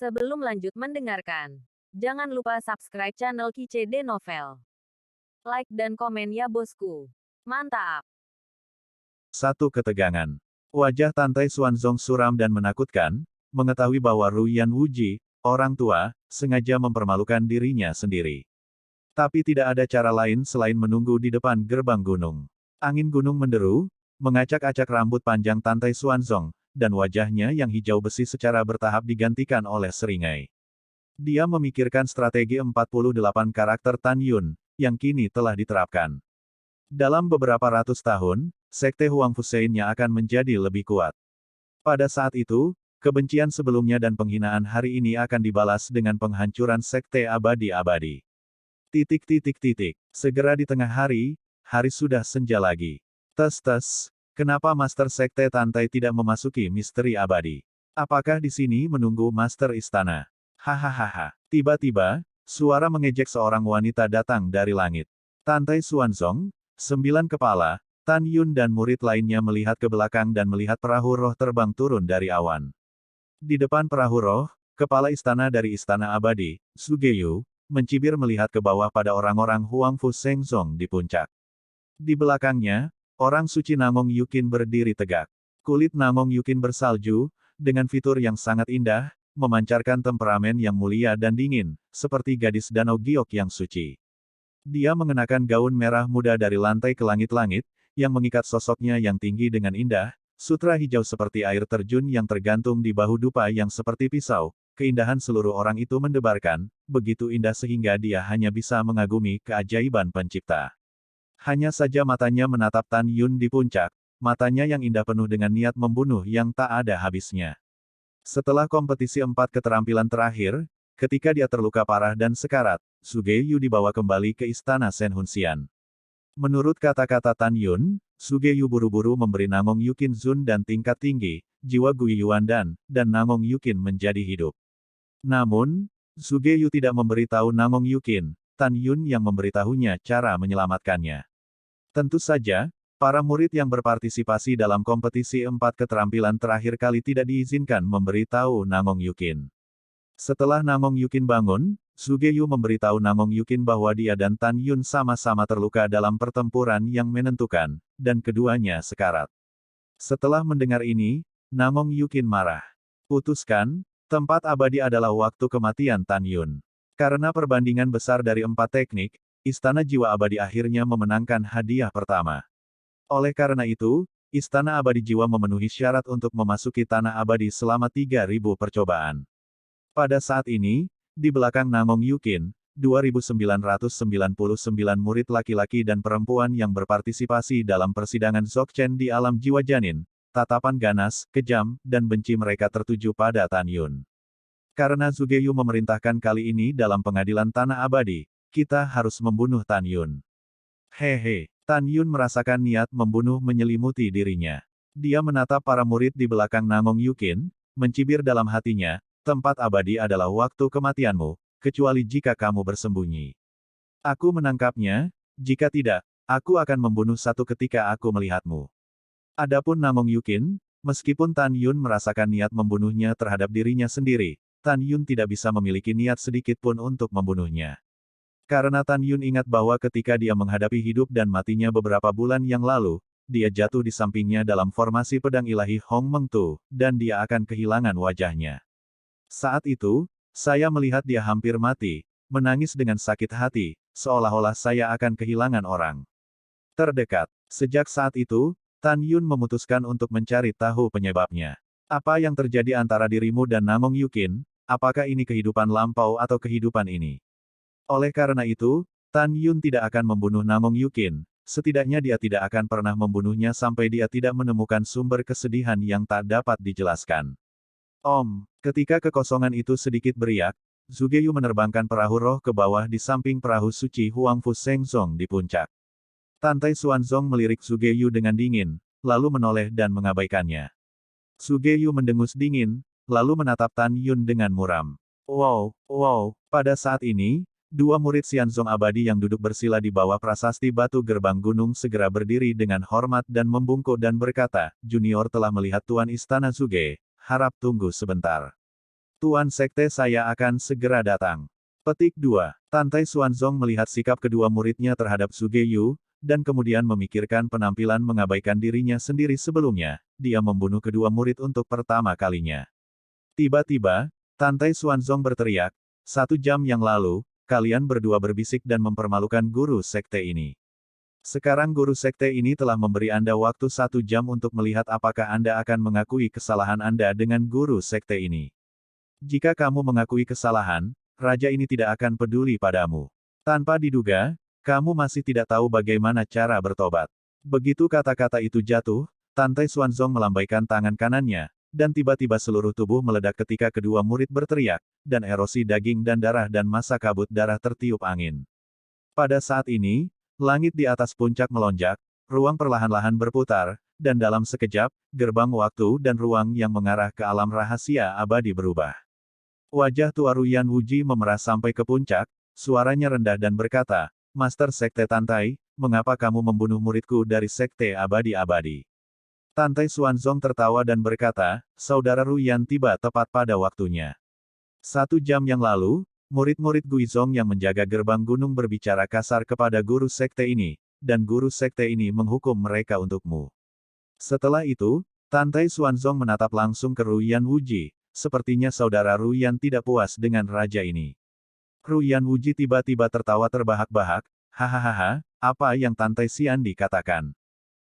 Sebelum lanjut mendengarkan, jangan lupa subscribe channel KCD Novel. Like dan komen ya bosku. Mantap. Satu ketegangan. Wajah Tante Xuanzong suram dan menakutkan, mengetahui bahwa Ruyan Wuji, orang tua, sengaja mempermalukan dirinya sendiri. Tapi tidak ada cara lain selain menunggu di depan gerbang gunung. Angin gunung menderu, mengacak-acak rambut panjang Tante Xuanzong, dan wajahnya yang hijau besi secara bertahap digantikan oleh seringai. Dia memikirkan strategi 48 karakter Tan Yun, yang kini telah diterapkan. Dalam beberapa ratus tahun, Sekte Huang Fusein-nya akan menjadi lebih kuat. Pada saat itu, kebencian sebelumnya dan penghinaan hari ini akan dibalas dengan penghancuran Sekte Abadi-Abadi. Segera di tengah hari, hari sudah senja lagi. Tes. Kenapa Master Sekte Tantai tidak memasuki misteri abadi? Apakah di sini menunggu Master Istana? Hahaha. Tiba-tiba, suara mengejek seorang wanita datang dari langit. Tantai Xuanzong, 9 kepala, Tan Yun dan murid lainnya melihat ke belakang dan melihat perahu roh terbang turun dari awan. Di depan perahu roh, kepala istana dari Istana Abadi, Sugeyu, mencibir melihat ke bawah pada orang-orang Huang Fu Sengzong di puncak. Di belakangnya, orang suci Namong Yukin berdiri tegak. Kulit Namong Yukin bersalju, dengan fitur yang sangat indah, memancarkan temperamen yang mulia dan dingin, seperti gadis danau giok yang suci. Dia mengenakan gaun merah muda dari lantai ke langit-langit, yang mengikat sosoknya yang tinggi dengan indah, sutra hijau seperti air terjun yang tergantung di bahu dupa yang seperti pisau. Keindahan seluruh orang itu mendebarkan, begitu indah sehingga dia hanya bisa mengagumi keajaiban pencipta. Hanya saja matanya menatap Tan Yun di puncak, matanya yang indah penuh dengan niat membunuh yang tak ada habisnya. Setelah kompetisi 4 keterampilan terakhir, ketika dia terluka parah dan sekarat, Sugeyu dibawa kembali ke istana Senhunsian. Menurut kata-kata Tan Yun, Sugeyu buru-buru memberi Namong Yukin Zun dan tingkat tinggi, jiwa Guiyuan dan Namong Yukin menjadi hidup. Namun, Sugeyu tidak memberitahu Namong Yukin, Tan Yun yang memberitahunya cara menyelamatkannya. Tentu saja, para murid yang berpartisipasi dalam kompetisi 4 keterampilan terakhir kali tidak diizinkan memberitahu Namong Yukin. Setelah Namong Yukin bangun, Sugeyu memberitahu Namong Yukin bahwa dia dan Tan Yun sama-sama terluka dalam pertempuran yang menentukan, dan keduanya sekarat. Setelah mendengar ini, Namong Yukin marah. Putuskan, tempat abadi adalah waktu kematian Tan Yun. Karena perbandingan besar dari 4 teknik, Istana Jiwa Abadi akhirnya memenangkan hadiah pertama. Oleh karena itu, Istana Abadi Jiwa memenuhi syarat untuk memasuki Tanah Abadi selama 3.000 percobaan. Pada saat ini, di belakang Namong Yukin, 2.999 murid laki-laki dan perempuan yang berpartisipasi dalam persidangan Dzogchen di alam jiwa janin, tatapan ganas, kejam, dan benci mereka tertuju pada Tan Yun. Karena Sugeyu memerintahkan kali ini dalam pengadilan Tanah Abadi, kita harus membunuh Tan Yun. Hehe, Tan Yun merasakan niat membunuh menyelimuti dirinya. Dia menatap para murid di belakang Namong Yukin, mencibir dalam hatinya, tempat abadi adalah waktu kematianmu, kecuali jika kamu bersembunyi. Aku menangkapnya, jika tidak, aku akan membunuh satu ketika aku melihatmu. Adapun Namong Yukin, meskipun Tan Yun merasakan niat membunuhnya terhadap dirinya sendiri, Tan Yun tidak bisa memiliki niat sedikit pun untuk membunuhnya. Karena Tan Yun ingat bahwa ketika dia menghadapi hidup dan matinya beberapa bulan yang lalu, dia jatuh di sampingnya dalam formasi pedang ilahi Hong Meng Tu, dan dia akan kehilangan wajahnya. Saat itu, saya melihat dia hampir mati, menangis dengan sakit hati, seolah-olah saya akan kehilangan orang terdekat. Sejak saat itu, Tan Yun memutuskan untuk mencari tahu penyebabnya. Apa yang terjadi antara dirimu dan Namong Yukin? Apakah ini kehidupan lampau atau kehidupan ini? Oleh karena itu, Tan Yun tidak akan membunuh Namong Yukin, setidaknya dia tidak akan pernah membunuhnya sampai dia tidak menemukan sumber kesedihan yang tak dapat dijelaskan. Ketika kekosongan itu sedikit beriak, Sugeyu menerbangkan perahu roh ke bawah di samping perahu suci Huang Fu Sengzong di puncak. Tante Xuanzong melirik Sugeyu dengan dingin, lalu menoleh dan mengabaikannya. Sugeyu mendengus dingin, lalu menatap Tan Yun dengan muram. Wow. Pada saat ini, dua murid Xianzong Abadi yang duduk bersila di bawah prasasti batu gerbang gunung segera berdiri dengan hormat dan membungkuk dan berkata, Junior telah melihat Tuan Istana Suge. Harap tunggu sebentar. Tuan Sekte saya akan segera datang. Petik 2. Tantai Xuanzong melihat sikap kedua muridnya terhadap Sugeyu, dan kemudian memikirkan penampilan mengabaikan dirinya sendiri sebelumnya, dia membunuh kedua murid untuk pertama kalinya. Tiba-tiba, Tantai Xuanzong berteriak, 1 jam yang lalu, kalian berdua berbisik dan mempermalukan guru sekte ini. Sekarang guru sekte ini telah memberi Anda waktu 1 jam untuk melihat apakah Anda akan mengakui kesalahan Anda dengan guru sekte ini. Jika kamu mengakui kesalahan, raja ini tidak akan peduli padamu. Tanpa diduga, kamu masih tidak tahu bagaimana cara bertobat. Begitu kata-kata itu jatuh, Tantai Xuanzong melambaikan tangan kanannya, dan tiba-tiba seluruh tubuh meledak ketika kedua murid berteriak, dan erosi daging dan darah dan massa kabut darah tertiup angin. Pada saat ini, langit di atas puncak melonjak, ruang perlahan-lahan berputar, dan dalam sekejap, gerbang waktu dan ruang yang mengarah ke alam rahasia abadi berubah. Wajah tua Ruyan Wuji memerah sampai ke puncak, suaranya rendah dan berkata, Master Sekte Tantai, mengapa kamu membunuh muridku dari Sekte Abadi-Abadi? Tantai Xuanzong tertawa dan berkata, Saudara Ruyan tiba tepat pada waktunya. 1 jam yang lalu, murid-murid Guizong yang menjaga gerbang gunung berbicara kasar kepada guru sekte ini, dan guru sekte ini menghukum mereka untukmu. Setelah itu, Tantai Xuanzong menatap langsung ke Ruyan Wuji, sepertinya saudara Ruyan tidak puas dengan raja ini. Ruyan Wuji tiba-tiba tertawa terbahak-bahak, hahaha, apa yang Tantai Xiandi katakan?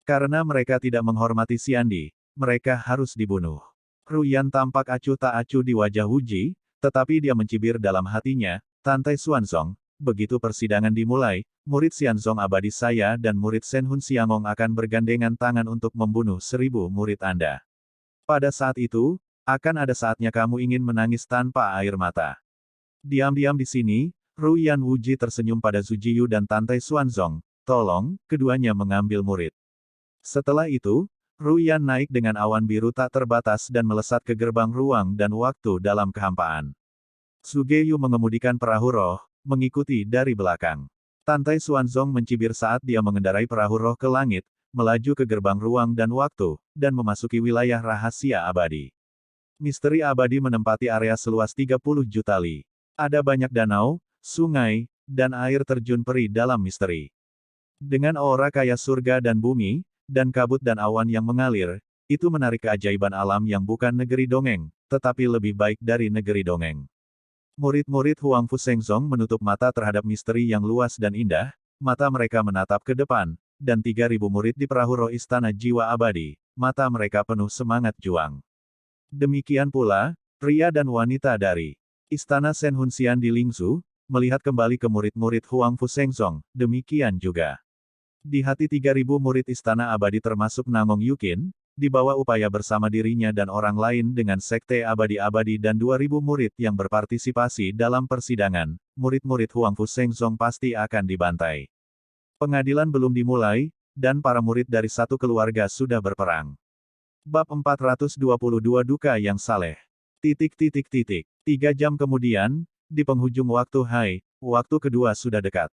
Karena mereka tidak menghormati Xiandi, mereka harus dibunuh. Ruyan tampak acuh tak acuh di wajah Wuji, tetapi dia mencibir dalam hatinya, Tantai Xuanzong, begitu persidangan dimulai, murid Xianzong abadi saya dan murid Shenhun Xiangong akan bergandengan tangan untuk membunuh 1000 murid Anda. Pada saat itu, akan ada saatnya kamu ingin menangis tanpa air mata. Diam-diam di sini, Ruyan Wuji tersenyum pada Zujiyu dan Tantai Xuanzong, tolong, keduanya mengambil murid. Setelah itu, Ruyan naik dengan awan biru tak terbatas dan melesat ke gerbang ruang dan waktu dalam kehampaan. Sugeyu mengemudikan perahu roh, mengikuti dari belakang. Tantai Xuanzong mencibir saat dia mengendarai perahu roh ke langit, melaju ke gerbang ruang dan waktu, dan memasuki wilayah rahasia abadi. Misteri abadi menempati area seluas 30 juta li. Ada banyak danau, sungai, dan air terjun peri dalam misteri. Dengan aura kaya surga dan bumi, dan kabut dan awan yang mengalir, itu menarik keajaiban alam yang bukan negeri dongeng, tetapi lebih baik dari negeri dongeng. Murid-murid Huang Fusengzong menutup mata terhadap misteri yang luas dan indah, mata mereka menatap ke depan, dan 3000 murid di perahu roh istana jiwa abadi, mata mereka penuh semangat juang. Demikian pula, pria dan wanita dari Istana Shenhun Xian di Lingzhu, melihat kembali ke murid-murid Huang Fusengzong, demikian juga. Di hati 3000 murid Istana Abadi termasuk Nangong Yukin, dibawa upaya bersama dirinya dan orang lain dengan Sekte Abadi-Abadi dan 2000 murid yang berpartisipasi dalam persidangan, murid-murid Huang Fusengzong pasti akan dibantai. Pengadilan belum dimulai, dan para murid dari satu keluarga sudah berperang. Bab 422 Duka yang Saleh. 3 jam kemudian, di penghujung waktu Hai, waktu kedua sudah dekat.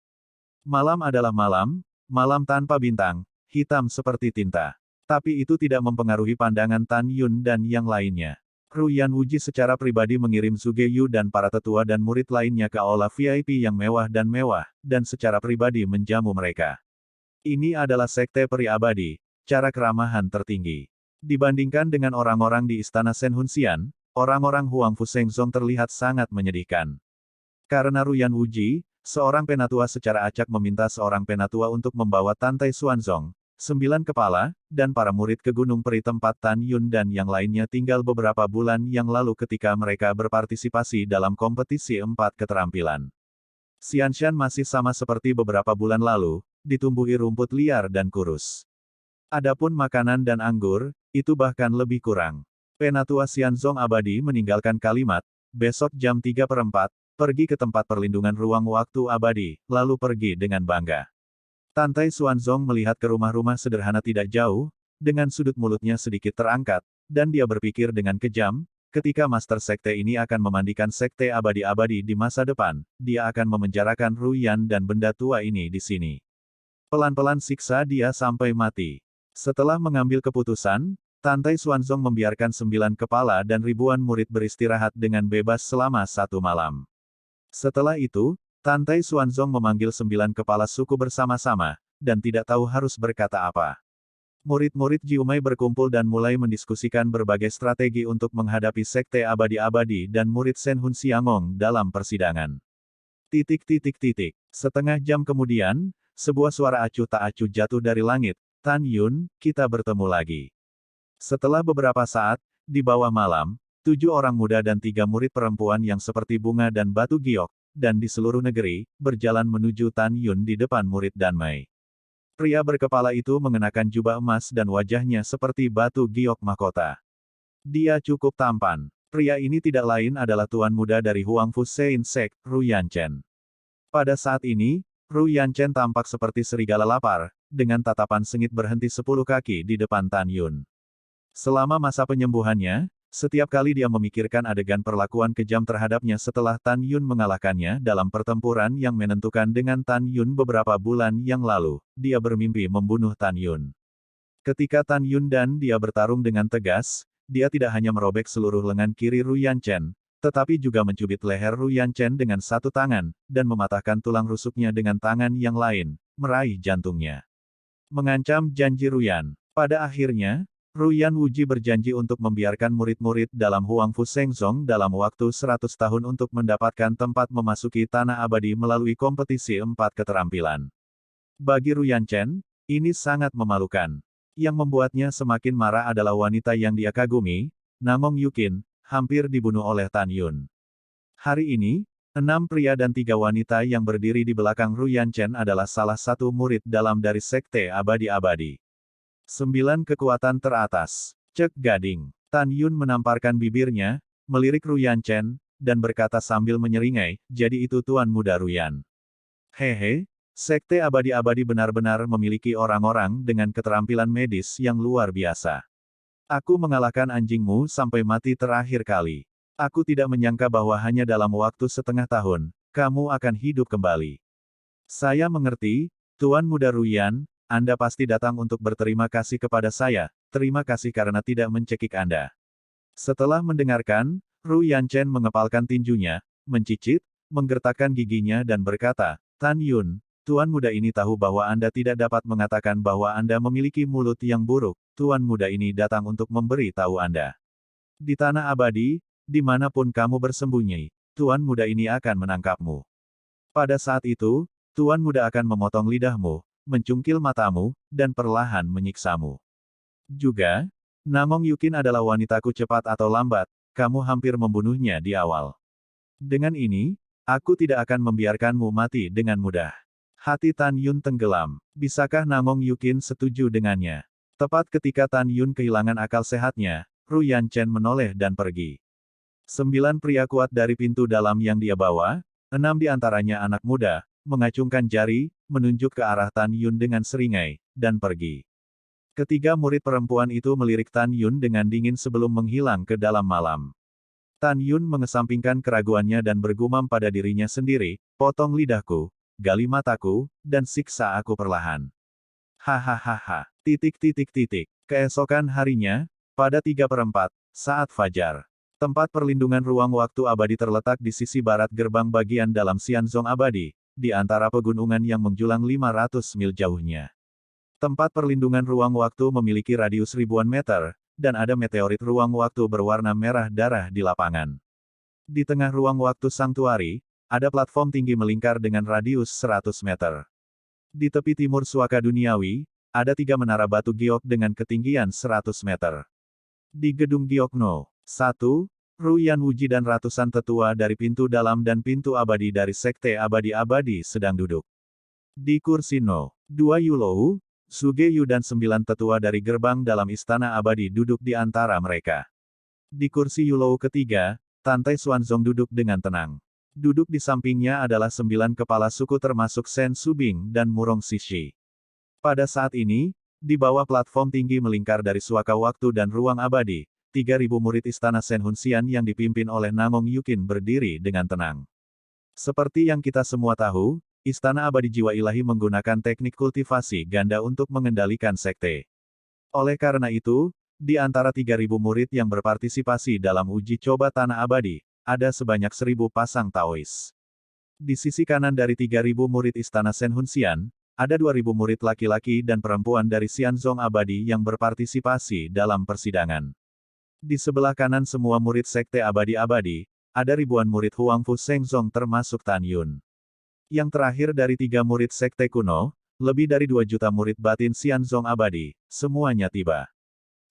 Malam adalah malam, malam tanpa bintang, hitam seperti tinta. Tapi itu tidak mempengaruhi pandangan Tan Yun dan yang lainnya. Ruyan Wuji secara pribadi mengirim Sugeyu dan para tetua dan murid lainnya ke aula VIP yang mewah, dan secara pribadi menjamu mereka. Ini adalah sekte peri abadi, cara keramahan tertinggi. Dibandingkan dengan orang-orang di istana Shenhun Xian, orang-orang Huang Fusengzong terlihat sangat menyedihkan. Karena Ruyan Wuji, seorang penatua secara acak meminta seorang penatua untuk membawa Tantai Xuanzong, 9 kepala, dan para murid ke Gunung Peri tempat Tan Yun dan yang lainnya tinggal beberapa bulan yang lalu ketika mereka berpartisipasi dalam kompetisi 4 keterampilan. Xianshan masih sama seperti beberapa bulan lalu, ditumbuhi rumput liar dan kurus. Adapun makanan dan anggur, itu bahkan lebih kurang. Penatua Xianzong Abadi meninggalkan kalimat, besok jam 3/4, pergi ke tempat perlindungan ruang waktu abadi, lalu pergi dengan bangga. Tantai Xuanzong melihat ke rumah-rumah sederhana tidak jauh, dengan sudut mulutnya sedikit terangkat, dan dia berpikir dengan kejam, ketika Master Sekte ini akan memandikan Sekte Abadi-Abadi di masa depan, dia akan memenjarakan Ruyan dan benda tua ini di sini. Pelan-pelan siksa dia sampai mati. Setelah mengambil keputusan, Tantai Xuanzong membiarkan 9 kepala dan ribuan murid beristirahat dengan bebas selama 1 malam. Setelah itu, Tantai Xuanzong memanggil 9 kepala suku bersama-sama, dan tidak tahu harus berkata apa. Murid-murid Jiumai berkumpul dan mulai mendiskusikan berbagai strategi untuk menghadapi Sekte Abadi-Abadi dan murid Shenhun Xiangong dalam persidangan. Setengah jam kemudian, sebuah suara acuh tak acuh jatuh dari langit. Tan Yun, kita bertemu lagi. Setelah beberapa saat, di bawah malam, 7 orang muda dan 3 murid perempuan yang seperti bunga dan batu giok, dan di seluruh negeri, berjalan menuju Tan Yun di depan murid Danmai. Pria berkepala itu mengenakan jubah emas dan wajahnya seperti batu giok mahkota. Dia cukup tampan. Pria ini tidak lain adalah tuan muda dari Huangfu Sein Sek, Ru Yanchen. Pada saat ini, Ru Yanchen tampak seperti serigala lapar, dengan tatapan sengit berhenti 10 kaki di depan Tan Yun. Selama masa penyembuhannya, setiap kali dia memikirkan adegan perlakuan kejam terhadapnya setelah Tan Yun mengalahkannya dalam pertempuran yang menentukan dengan Tan Yun beberapa bulan yang lalu, dia bermimpi membunuh Tan Yun. Ketika Tan Yun dan dia bertarung dengan tegas, dia tidak hanya merobek seluruh lengan kiri Ru Yanchen, tetapi juga mencubit leher Ru Yanchen dengan satu tangan, dan mematahkan tulang rusuknya dengan tangan yang lain, meraih jantungnya. Mengancam janji Ruyan. Pada akhirnya, Ruyan Wuji berjanji untuk membiarkan murid-murid dalam Huangfu Shengzong dalam waktu 100 tahun untuk mendapatkan tempat memasuki tanah abadi melalui kompetisi 4 keterampilan. Bagi Ruyan Chen, ini sangat memalukan. Yang membuatnya semakin marah adalah wanita yang dia kagumi, Namong Yukin, hampir dibunuh oleh Tan Yun. Hari ini, 6 pria dan 3 wanita yang berdiri di belakang Ruyan Chen adalah salah satu murid dalam dari Sekte Abadi-Abadi. 9 kekuatan teratas. Cek Gading. Tan Yun menamparkan bibirnya, melirik Ruyan Chen, dan berkata sambil menyeringai, jadi itu Tuan Muda Ruyan. Hehe, Sekte Abadi-Abadi benar-benar memiliki orang-orang dengan keterampilan medis yang luar biasa. Aku mengalahkan anjingmu sampai mati terakhir kali. Aku tidak menyangka bahwa hanya dalam waktu setengah tahun, kamu akan hidup kembali. Saya mengerti, Tuan Muda Ruyan, Anda pasti datang untuk berterima kasih kepada saya, terima kasih karena tidak mencekik Anda. Setelah mendengarkan, Ru Yanchen mengepalkan tinjunya, mencicit, menggertakkan giginya dan berkata, Tan Yun, Tuan Muda ini tahu bahwa Anda tidak dapat mengatakan bahwa Anda memiliki mulut yang buruk, Tuan Muda ini datang untuk memberi tahu Anda. Di tanah abadi, dimanapun kamu bersembunyi, Tuan Muda ini akan menangkapmu. Pada saat itu, Tuan Muda akan memotong lidahmu, mencungkil matamu, dan perlahan menyiksamu. Juga, Namong Yukin adalah wanitaku cepat atau lambat, kamu hampir membunuhnya di awal. Dengan ini, aku tidak akan membiarkanmu mati dengan mudah. Hati Tan Yun tenggelam. Bisakah Namong Yukin setuju dengannya? Tepat ketika Tan Yun kehilangan akal sehatnya, Ru Yanchen menoleh dan pergi. 9 pria kuat dari pintu dalam yang dia bawa, 6 di antaranya anak muda, mengacungkan jari, menunjuk ke arah Tan Yun dengan seringai, dan pergi. Ketiga murid perempuan itu melirik Tan Yun dengan dingin sebelum menghilang ke dalam malam. Tan Yun mengesampingkan keraguannya dan bergumam pada dirinya sendiri, potong lidahku, gali mataku, dan siksa aku perlahan. Hahaha. Keesokan harinya, pada 3/4, saat fajar. Tempat perlindungan ruang waktu abadi terletak di sisi barat gerbang bagian dalam Xianzong abadi, di antara pegunungan yang menjulang 500 mil jauhnya. Tempat perlindungan ruang waktu memiliki radius ribuan meter, dan ada meteorit ruang waktu berwarna merah darah di lapangan. Di tengah ruang waktu sanktuari, ada platform tinggi melingkar dengan radius 100 meter. Di tepi timur suaka duniawi, ada 3 menara batu giok dengan ketinggian 100 meter. Di gedung giok No. 1, Ru Yan Wuji dan ratusan tetua dari pintu dalam dan pintu abadi dari Sekte Abadi-Abadi sedang duduk. Di kursi No. 2 Yulou, Suge Yu dan 9 tetua dari gerbang dalam istana abadi duduk di antara mereka. Di kursi Yulou ketiga, Tantai Xuanzong duduk dengan tenang. Duduk di sampingnya adalah 9 kepala suku termasuk Shen Subing dan Murong Sishi. Pada saat ini, di bawah platform tinggi melingkar dari suaka waktu dan ruang abadi, 3.000 murid istana Shenhun Xian yang dipimpin oleh Namong Yukin berdiri dengan tenang. Seperti yang kita semua tahu, Istana Abadi Jiwa Ilahi menggunakan teknik kultivasi ganda untuk mengendalikan sekte. Oleh karena itu, Di antara 3.000 murid yang berpartisipasi dalam uji coba tanah abadi, ada sebanyak 1.000 pasang Taois. Di sisi kanan dari 3.000 murid Istana Senhunsian, ada 2.000 murid laki-laki dan perempuan dari Xianzong Abadi yang berpartisipasi dalam persidangan. Di sebelah kanan semua murid Sekte Abadi-Abadi, ada ribuan murid Huangfu Shengzong termasuk Tan Yun. Yang terakhir dari 3 murid Sekte kuno, lebih dari 2 juta murid batin Xianzong Abadi, semuanya tiba.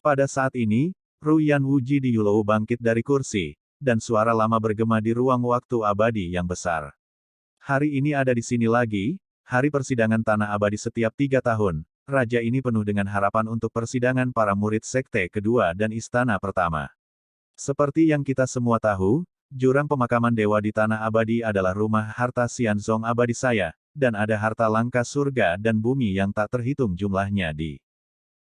Pada saat ini, Ruyan Wuji di Yulou bangkit dari kursi, dan suara lama bergema di ruang waktu abadi yang besar. Hari ini ada di sini lagi, hari persidangan tanah abadi setiap 3 tahun, raja ini penuh dengan harapan untuk persidangan para murid sekte kedua dan istana pertama. Seperti yang kita semua tahu, jurang pemakaman dewa di tanah abadi adalah rumah harta Xianzong abadi saya, dan ada harta langka surga dan bumi yang tak terhitung jumlahnya di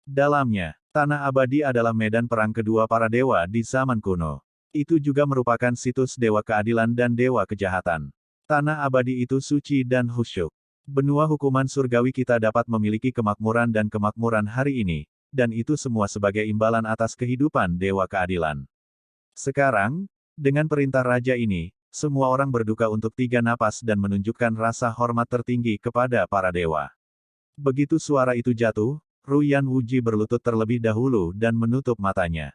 dalamnya. Tanah abadi adalah medan perang kedua para dewa di zaman kuno. Itu juga merupakan situs dewa keadilan dan dewa kejahatan. Tanah abadi itu suci dan khusyuk. Benua hukuman surgawi kita dapat memiliki kemakmuran dan kemakmuran hari ini, dan itu semua sebagai imbalan atas kehidupan dewa keadilan. Sekarang, dengan perintah raja ini, semua orang berduka untuk 3 napas dan menunjukkan rasa hormat tertinggi kepada para dewa. Begitu suara itu jatuh, Ruyan Wuji berlutut terlebih dahulu dan menutup matanya.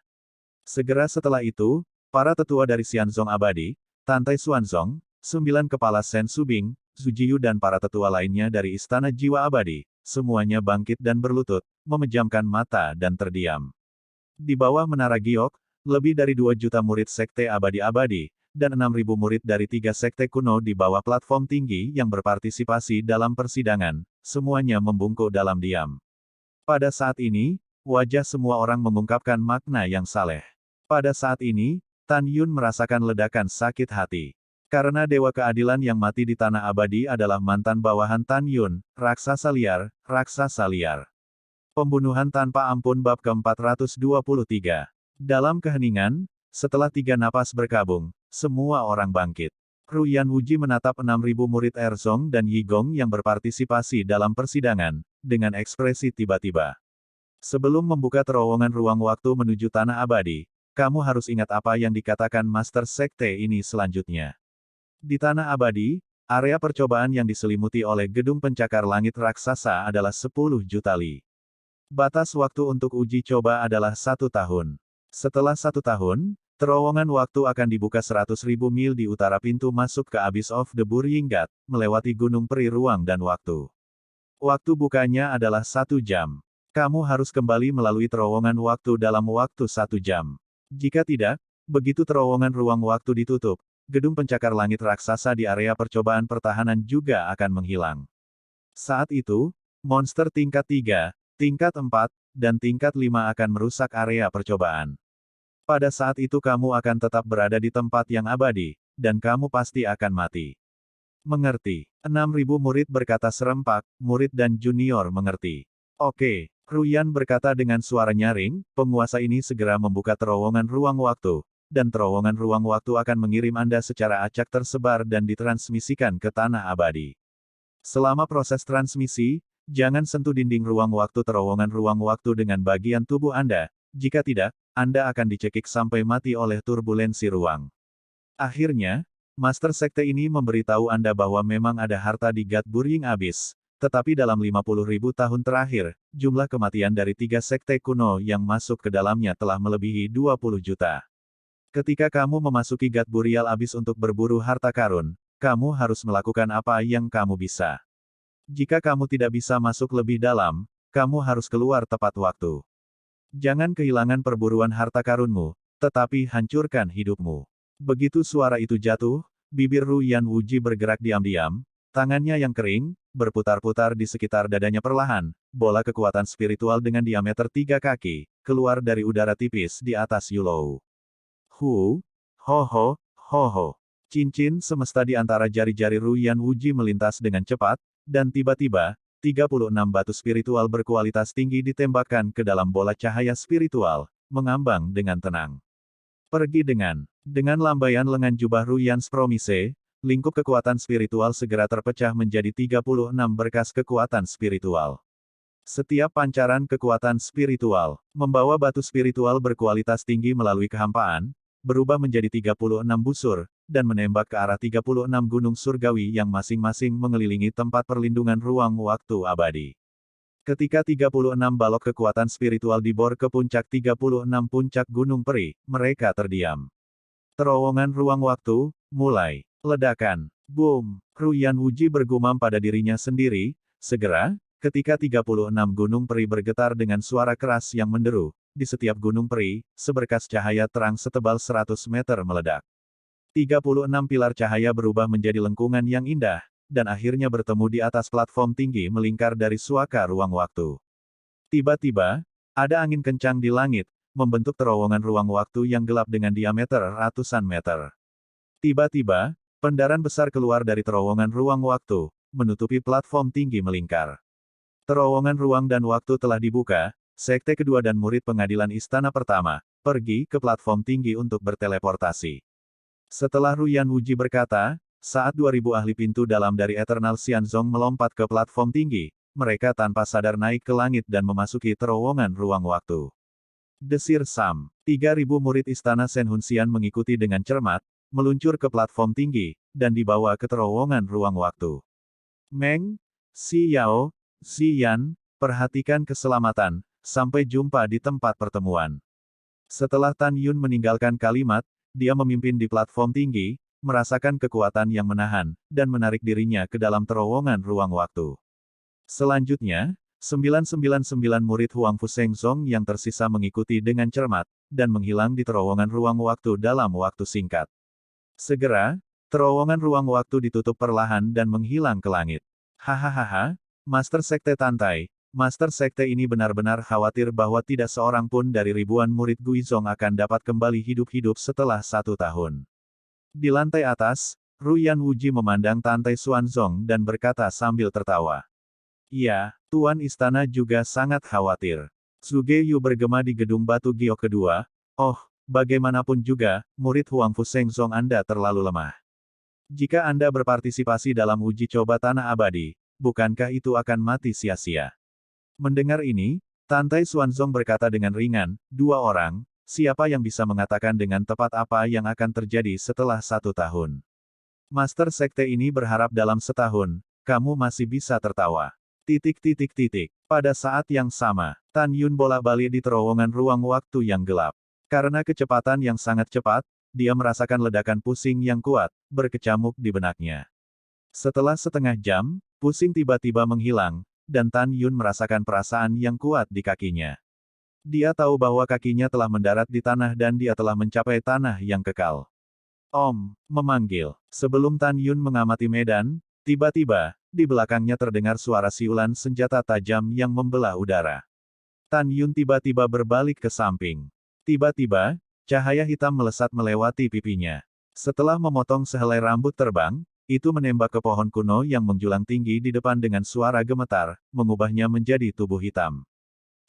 Segera setelah itu, para tetua dari Xianzong Abadi, Tantai Xuanzong, 9 kepala Sen Subing, Zujiyu dan para tetua lainnya dari Istana Jiwa Abadi, semuanya bangkit dan berlutut, memejamkan mata dan terdiam. Di bawah menara giok, lebih dari 2 juta murid Sekte Abadi-Abadi, dan 6.000 murid dari 3 sekte kuno di bawah platform tinggi yang berpartisipasi dalam persidangan, semuanya membungkuk dalam diam. Pada saat ini, wajah semua orang mengungkapkan makna yang saleh. Pada saat ini, Tan Yun merasakan ledakan sakit hati. Karena dewa keadilan yang mati di tanah abadi adalah mantan bawahan Tan Yun, raksasa liar, raksasa liar. Pembunuhan tanpa ampun bab ke-423. Dalam keheningan, setelah 3 napas berkabung, semua orang bangkit. Ruyan Wuji menatap 6.000 murid Erzong dan Yigong yang berpartisipasi dalam persidangan, dengan ekspresi tiba-tiba. Sebelum membuka terowongan ruang waktu menuju tanah abadi, kamu harus ingat apa yang dikatakan Master Sekte ini selanjutnya. Di tanah abadi, area percobaan yang diselimuti oleh gedung pencakar langit raksasa adalah 10 juta li. Batas waktu untuk uji coba adalah 1 tahun. Setelah 1 tahun, terowongan waktu akan dibuka 100.000 mil di utara pintu masuk ke Abyss of the Burying God, melewati gunung peri ruang dan waktu. Waktu bukanya adalah 1 jam. Kamu harus kembali melalui terowongan waktu dalam waktu 1 jam. Jika tidak, begitu terowongan ruang waktu ditutup, gedung pencakar langit raksasa di area percobaan pertahanan juga akan menghilang. Saat itu, monster tingkat 3, tingkat 4, dan tingkat 5 akan merusak area percobaan. Pada saat itu kamu akan tetap berada di tempat yang abadi, dan kamu pasti akan mati. Mengerti. 6.000 murid berkata serempak, murid dan junior mengerti. Oke, Ruyan berkata dengan suara nyaring, penguasa ini segera membuka terowongan ruang waktu, dan terowongan ruang waktu akan mengirim Anda secara acak tersebar dan ditransmisikan ke tanah abadi. Selama proses transmisi, jangan sentuh dinding ruang waktu terowongan ruang waktu dengan bagian tubuh Anda, jika tidak, Anda akan dicekik sampai mati oleh turbulensi ruang. Akhirnya, Master Sekte ini memberitahu Anda bahwa memang ada harta di God Burying Abyss, tetapi dalam 50.000 tahun terakhir, jumlah kematian dari 3 sekte kuno yang masuk ke dalamnya telah melebihi 20 juta. Ketika kamu memasuki God Burial Abyss untuk berburu harta karun, kamu harus melakukan apa yang kamu bisa. Jika kamu tidak bisa masuk lebih dalam, kamu harus keluar tepat waktu. Jangan kehilangan perburuan harta karunmu, tetapi hancurkan hidupmu. Begitu suara itu jatuh, bibir Ruyan Wuji bergerak diam-diam, tangannya yang kering, berputar-putar di sekitar dadanya perlahan, bola kekuatan spiritual dengan diameter 3 kaki, keluar dari udara tipis di atas Yulou. Ho ho, ho ho. Cincin semesta di antara jari-jari Ruyan Wuji melintas dengan cepat, dan tiba-tiba, 36 batu spiritual berkualitas tinggi ditembakkan ke dalam bola cahaya spiritual, mengambang dengan tenang. Pergi dengan lambaian lengan jubah Ruyan's Promise, lingkup kekuatan spiritual segera terpecah menjadi 36 berkas kekuatan spiritual. Setiap pancaran kekuatan spiritual, membawa batu spiritual berkualitas tinggi melalui kehampaan, berubah menjadi 36 busur, dan menembak ke arah 36 gunung surgawi yang masing-masing mengelilingi tempat perlindungan ruang waktu abadi. Ketika 36 balok kekuatan spiritual dibor ke puncak 36 puncak gunung peri, mereka terdiam. Terowongan ruang waktu, mulai. Ledakan. Boom. Ruyan Wuji bergumam pada dirinya sendiri, segera, ketika 36 gunung peri bergetar dengan suara keras yang menderu, di setiap gunung peri, seberkas cahaya terang setebal 100 meter meledak. 36 pilar cahaya berubah menjadi lengkungan yang indah, dan akhirnya bertemu di atas platform tinggi melingkar dari suaka ruang waktu. Tiba-tiba, ada angin kencang di langit, membentuk terowongan ruang waktu yang gelap dengan diameter ratusan meter. Tiba-tiba, pendaran besar keluar dari terowongan ruang waktu, menutupi platform tinggi melingkar. Terowongan ruang dan waktu telah dibuka, sekte kedua dan murid pengadilan istana pertama, pergi ke platform tinggi untuk berteleportasi. Setelah Ruyan Wuji berkata, saat 2000 ahli pintu dalam dari Eternal Xianzong melompat ke platform tinggi, mereka tanpa sadar naik ke langit dan memasuki terowongan ruang waktu. Desir Sam, 3000 murid istana Senhunsian mengikuti dengan cermat, meluncur ke platform tinggi, dan dibawa ke terowongan ruang waktu. Meng, Xi Yao, Xi Yan, perhatikan keselamatan, sampai jumpa di tempat pertemuan. Setelah Tan Yun meninggalkan kalimat, dia memimpin di platform tinggi, merasakan kekuatan yang menahan, dan menarik dirinya ke dalam terowongan ruang waktu. Selanjutnya, 999 murid Huang Fusengzong yang tersisa mengikuti dengan cermat, dan menghilang di terowongan ruang waktu dalam waktu singkat. Segera, terowongan ruang waktu ditutup perlahan dan menghilang ke langit. Hahaha, Master Sekte Tantai, Master Sekte ini benar-benar khawatir bahwa tidak seorang pun dari ribuan murid Guizhong akan dapat kembali hidup-hidup setelah 1 tahun. Di lantai atas, Ruyan Wuji memandang Tantai Xuanzong dan berkata sambil tertawa. Iya, Tuan Istana juga sangat khawatir. Zhuge Yu bergema di gedung batu giok kedua, oh, bagaimanapun juga, murid Huang Fusengzong Anda terlalu lemah. Jika Anda berpartisipasi dalam uji coba tanah abadi, bukankah itu akan mati sia-sia? Mendengar ini, Tantai Xuanzong berkata dengan ringan, 2 orang, siapa yang bisa mengatakan dengan tepat apa yang akan terjadi setelah 1 tahun? Master Sekte ini berharap dalam setahun, kamu masih bisa tertawa. Pada saat yang sama, Tan Yun bolak-balik di terowongan ruang waktu yang gelap. Karena kecepatan yang sangat cepat, dia merasakan ledakan pusing yang kuat, berkecamuk di benaknya. Setelah setengah jam, pusing tiba-tiba menghilang, dan Tan Yun merasakan perasaan yang kuat di kakinya. Dia tahu bahwa kakinya telah mendarat di tanah dan dia telah mencapai tanah yang kekal. Om, memanggil. Sebelum Tan Yun mengamati medan, tiba-tiba, di belakangnya terdengar suara siulan senjata tajam yang membelah udara. Tan Yun tiba-tiba berbalik ke samping. Tiba-tiba, cahaya hitam melesat melewati pipinya. Setelah memotong sehelai rambut terbang, itu menembak ke pohon kuno yang menjulang tinggi di depan dengan suara gemetar, mengubahnya menjadi tubuh hitam.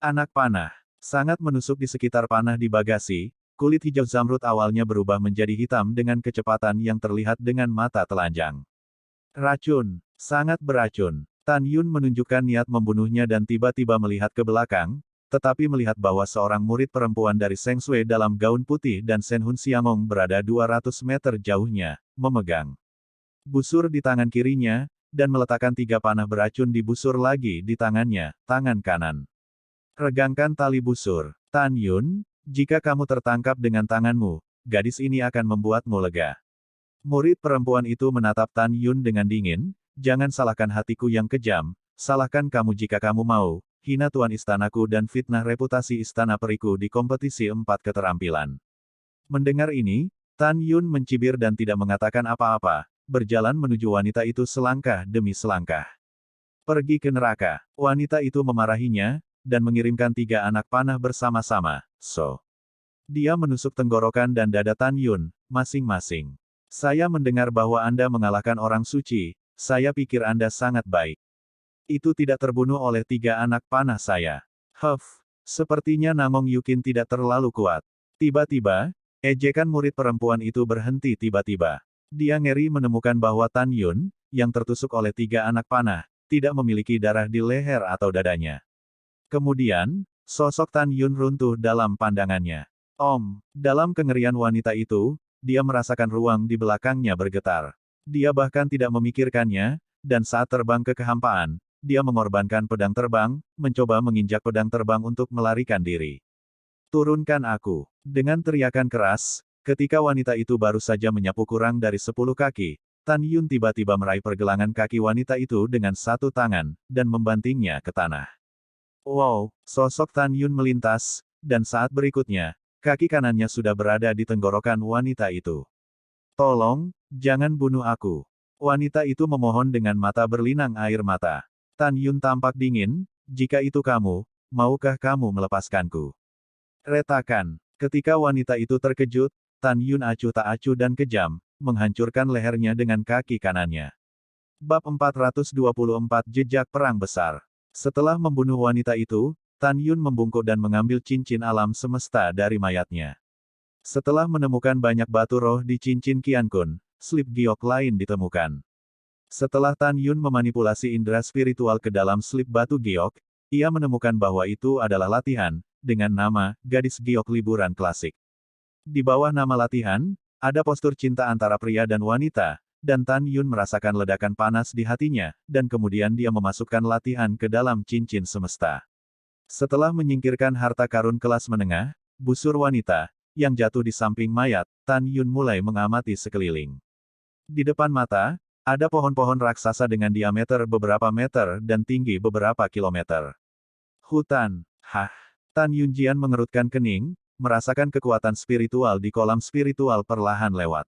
Anak panah. Sangat menusuk di sekitar panah di bagasi, kulit hijau zamrud awalnya berubah menjadi hitam dengan kecepatan yang terlihat dengan mata telanjang. Racun. Sangat beracun. Tan Yun menunjukkan niat membunuhnya dan tiba-tiba melihat ke belakang, tetapi melihat bahwa seorang murid perempuan dari Seng Sui dalam gaun putih dan Senhun Xiangong berada 200 meter jauhnya, memegang busur di tangan kirinya, dan meletakkan 3 panah beracun di busur lagi di tangannya, tangan kanan. Regangkan tali busur. Tan Yun, jika kamu tertangkap dengan tanganmu, gadis ini akan membuatmu lega. Murid perempuan itu menatap Tan Yun dengan dingin, jangan salahkan hatiku yang kejam, salahkan kamu jika kamu mau, hina tuan istanaku dan fitnah reputasi istana periku di kompetisi 4 keterampilan. Mendengar ini, Tan Yun mencibir dan tidak mengatakan apa-apa, berjalan menuju wanita itu selangkah demi selangkah. Pergi ke neraka. Wanita itu memarahinya, dan mengirimkan 3 anak panah bersama-sama, Dia menusuk tenggorokan dan dada Tan Yun, masing-masing. Saya mendengar bahwa Anda mengalahkan orang suci, saya pikir Anda sangat baik. Itu tidak terbunuh oleh 3 anak panah saya. Sepertinya Namong Yukin tidak terlalu kuat. Tiba-tiba, ejekan murid perempuan itu berhenti tiba-tiba. Dia ngeri menemukan bahwa Tan Yun, yang tertusuk oleh 3 anak panah, tidak memiliki darah di leher atau dadanya. Kemudian, sosok Tan Yun runtuh dalam pandangannya. Dalam kengerian wanita itu, dia merasakan ruang di belakangnya bergetar. Dia bahkan tidak memikirkannya, dan saat terbang ke kehampaan, dia mengorbankan pedang terbang, mencoba menginjak pedang terbang untuk melarikan diri. Turunkan aku. Dengan teriakan keras, ketika wanita itu baru saja menyapu kurang dari 10 kaki, Tan Yun tiba-tiba meraih pergelangan kaki wanita itu dengan satu tangan, dan membantingnya ke tanah. Wow, sosok Tan Yun melintas, dan saat berikutnya, kaki kanannya sudah berada di tenggorokan wanita itu. Tolong, jangan bunuh aku. Wanita itu memohon dengan mata berlinang air mata. Tan Yun tampak dingin, jika itu kamu, maukah kamu melepaskanku? Retakan. Ketika wanita itu terkejut, Tan Yun acuh tak acuh dan kejam, menghancurkan lehernya dengan kaki kanannya. Bab 424 Jejak Perang Besar. Setelah membunuh wanita itu, Tan Yun membungkuk dan mengambil cincin alam semesta dari mayatnya. Setelah menemukan banyak batu roh di cincin Qian Kun, slip giok lain ditemukan. Setelah Tan Yun memanipulasi indera spiritual ke dalam slip batu giok, ia menemukan bahwa itu adalah latihan, dengan nama, Gadis Giok Liburan Klasik. Di bawah nama latihan, ada postur cinta antara pria dan wanita, dan Tan Yun merasakan ledakan panas di hatinya, dan kemudian dia memasukkan latihan ke dalam cincin semesta. Setelah menyingkirkan harta karun kelas menengah, busur wanita, yang jatuh di samping mayat, Tan Yun mulai mengamati sekeliling. Di depan mata, ada pohon-pohon raksasa dengan diameter beberapa meter dan tinggi beberapa kilometer. Hutan. Tan Yunjian mengerutkan kening, merasakan kekuatan spiritual di kolam spiritual perlahan lewat.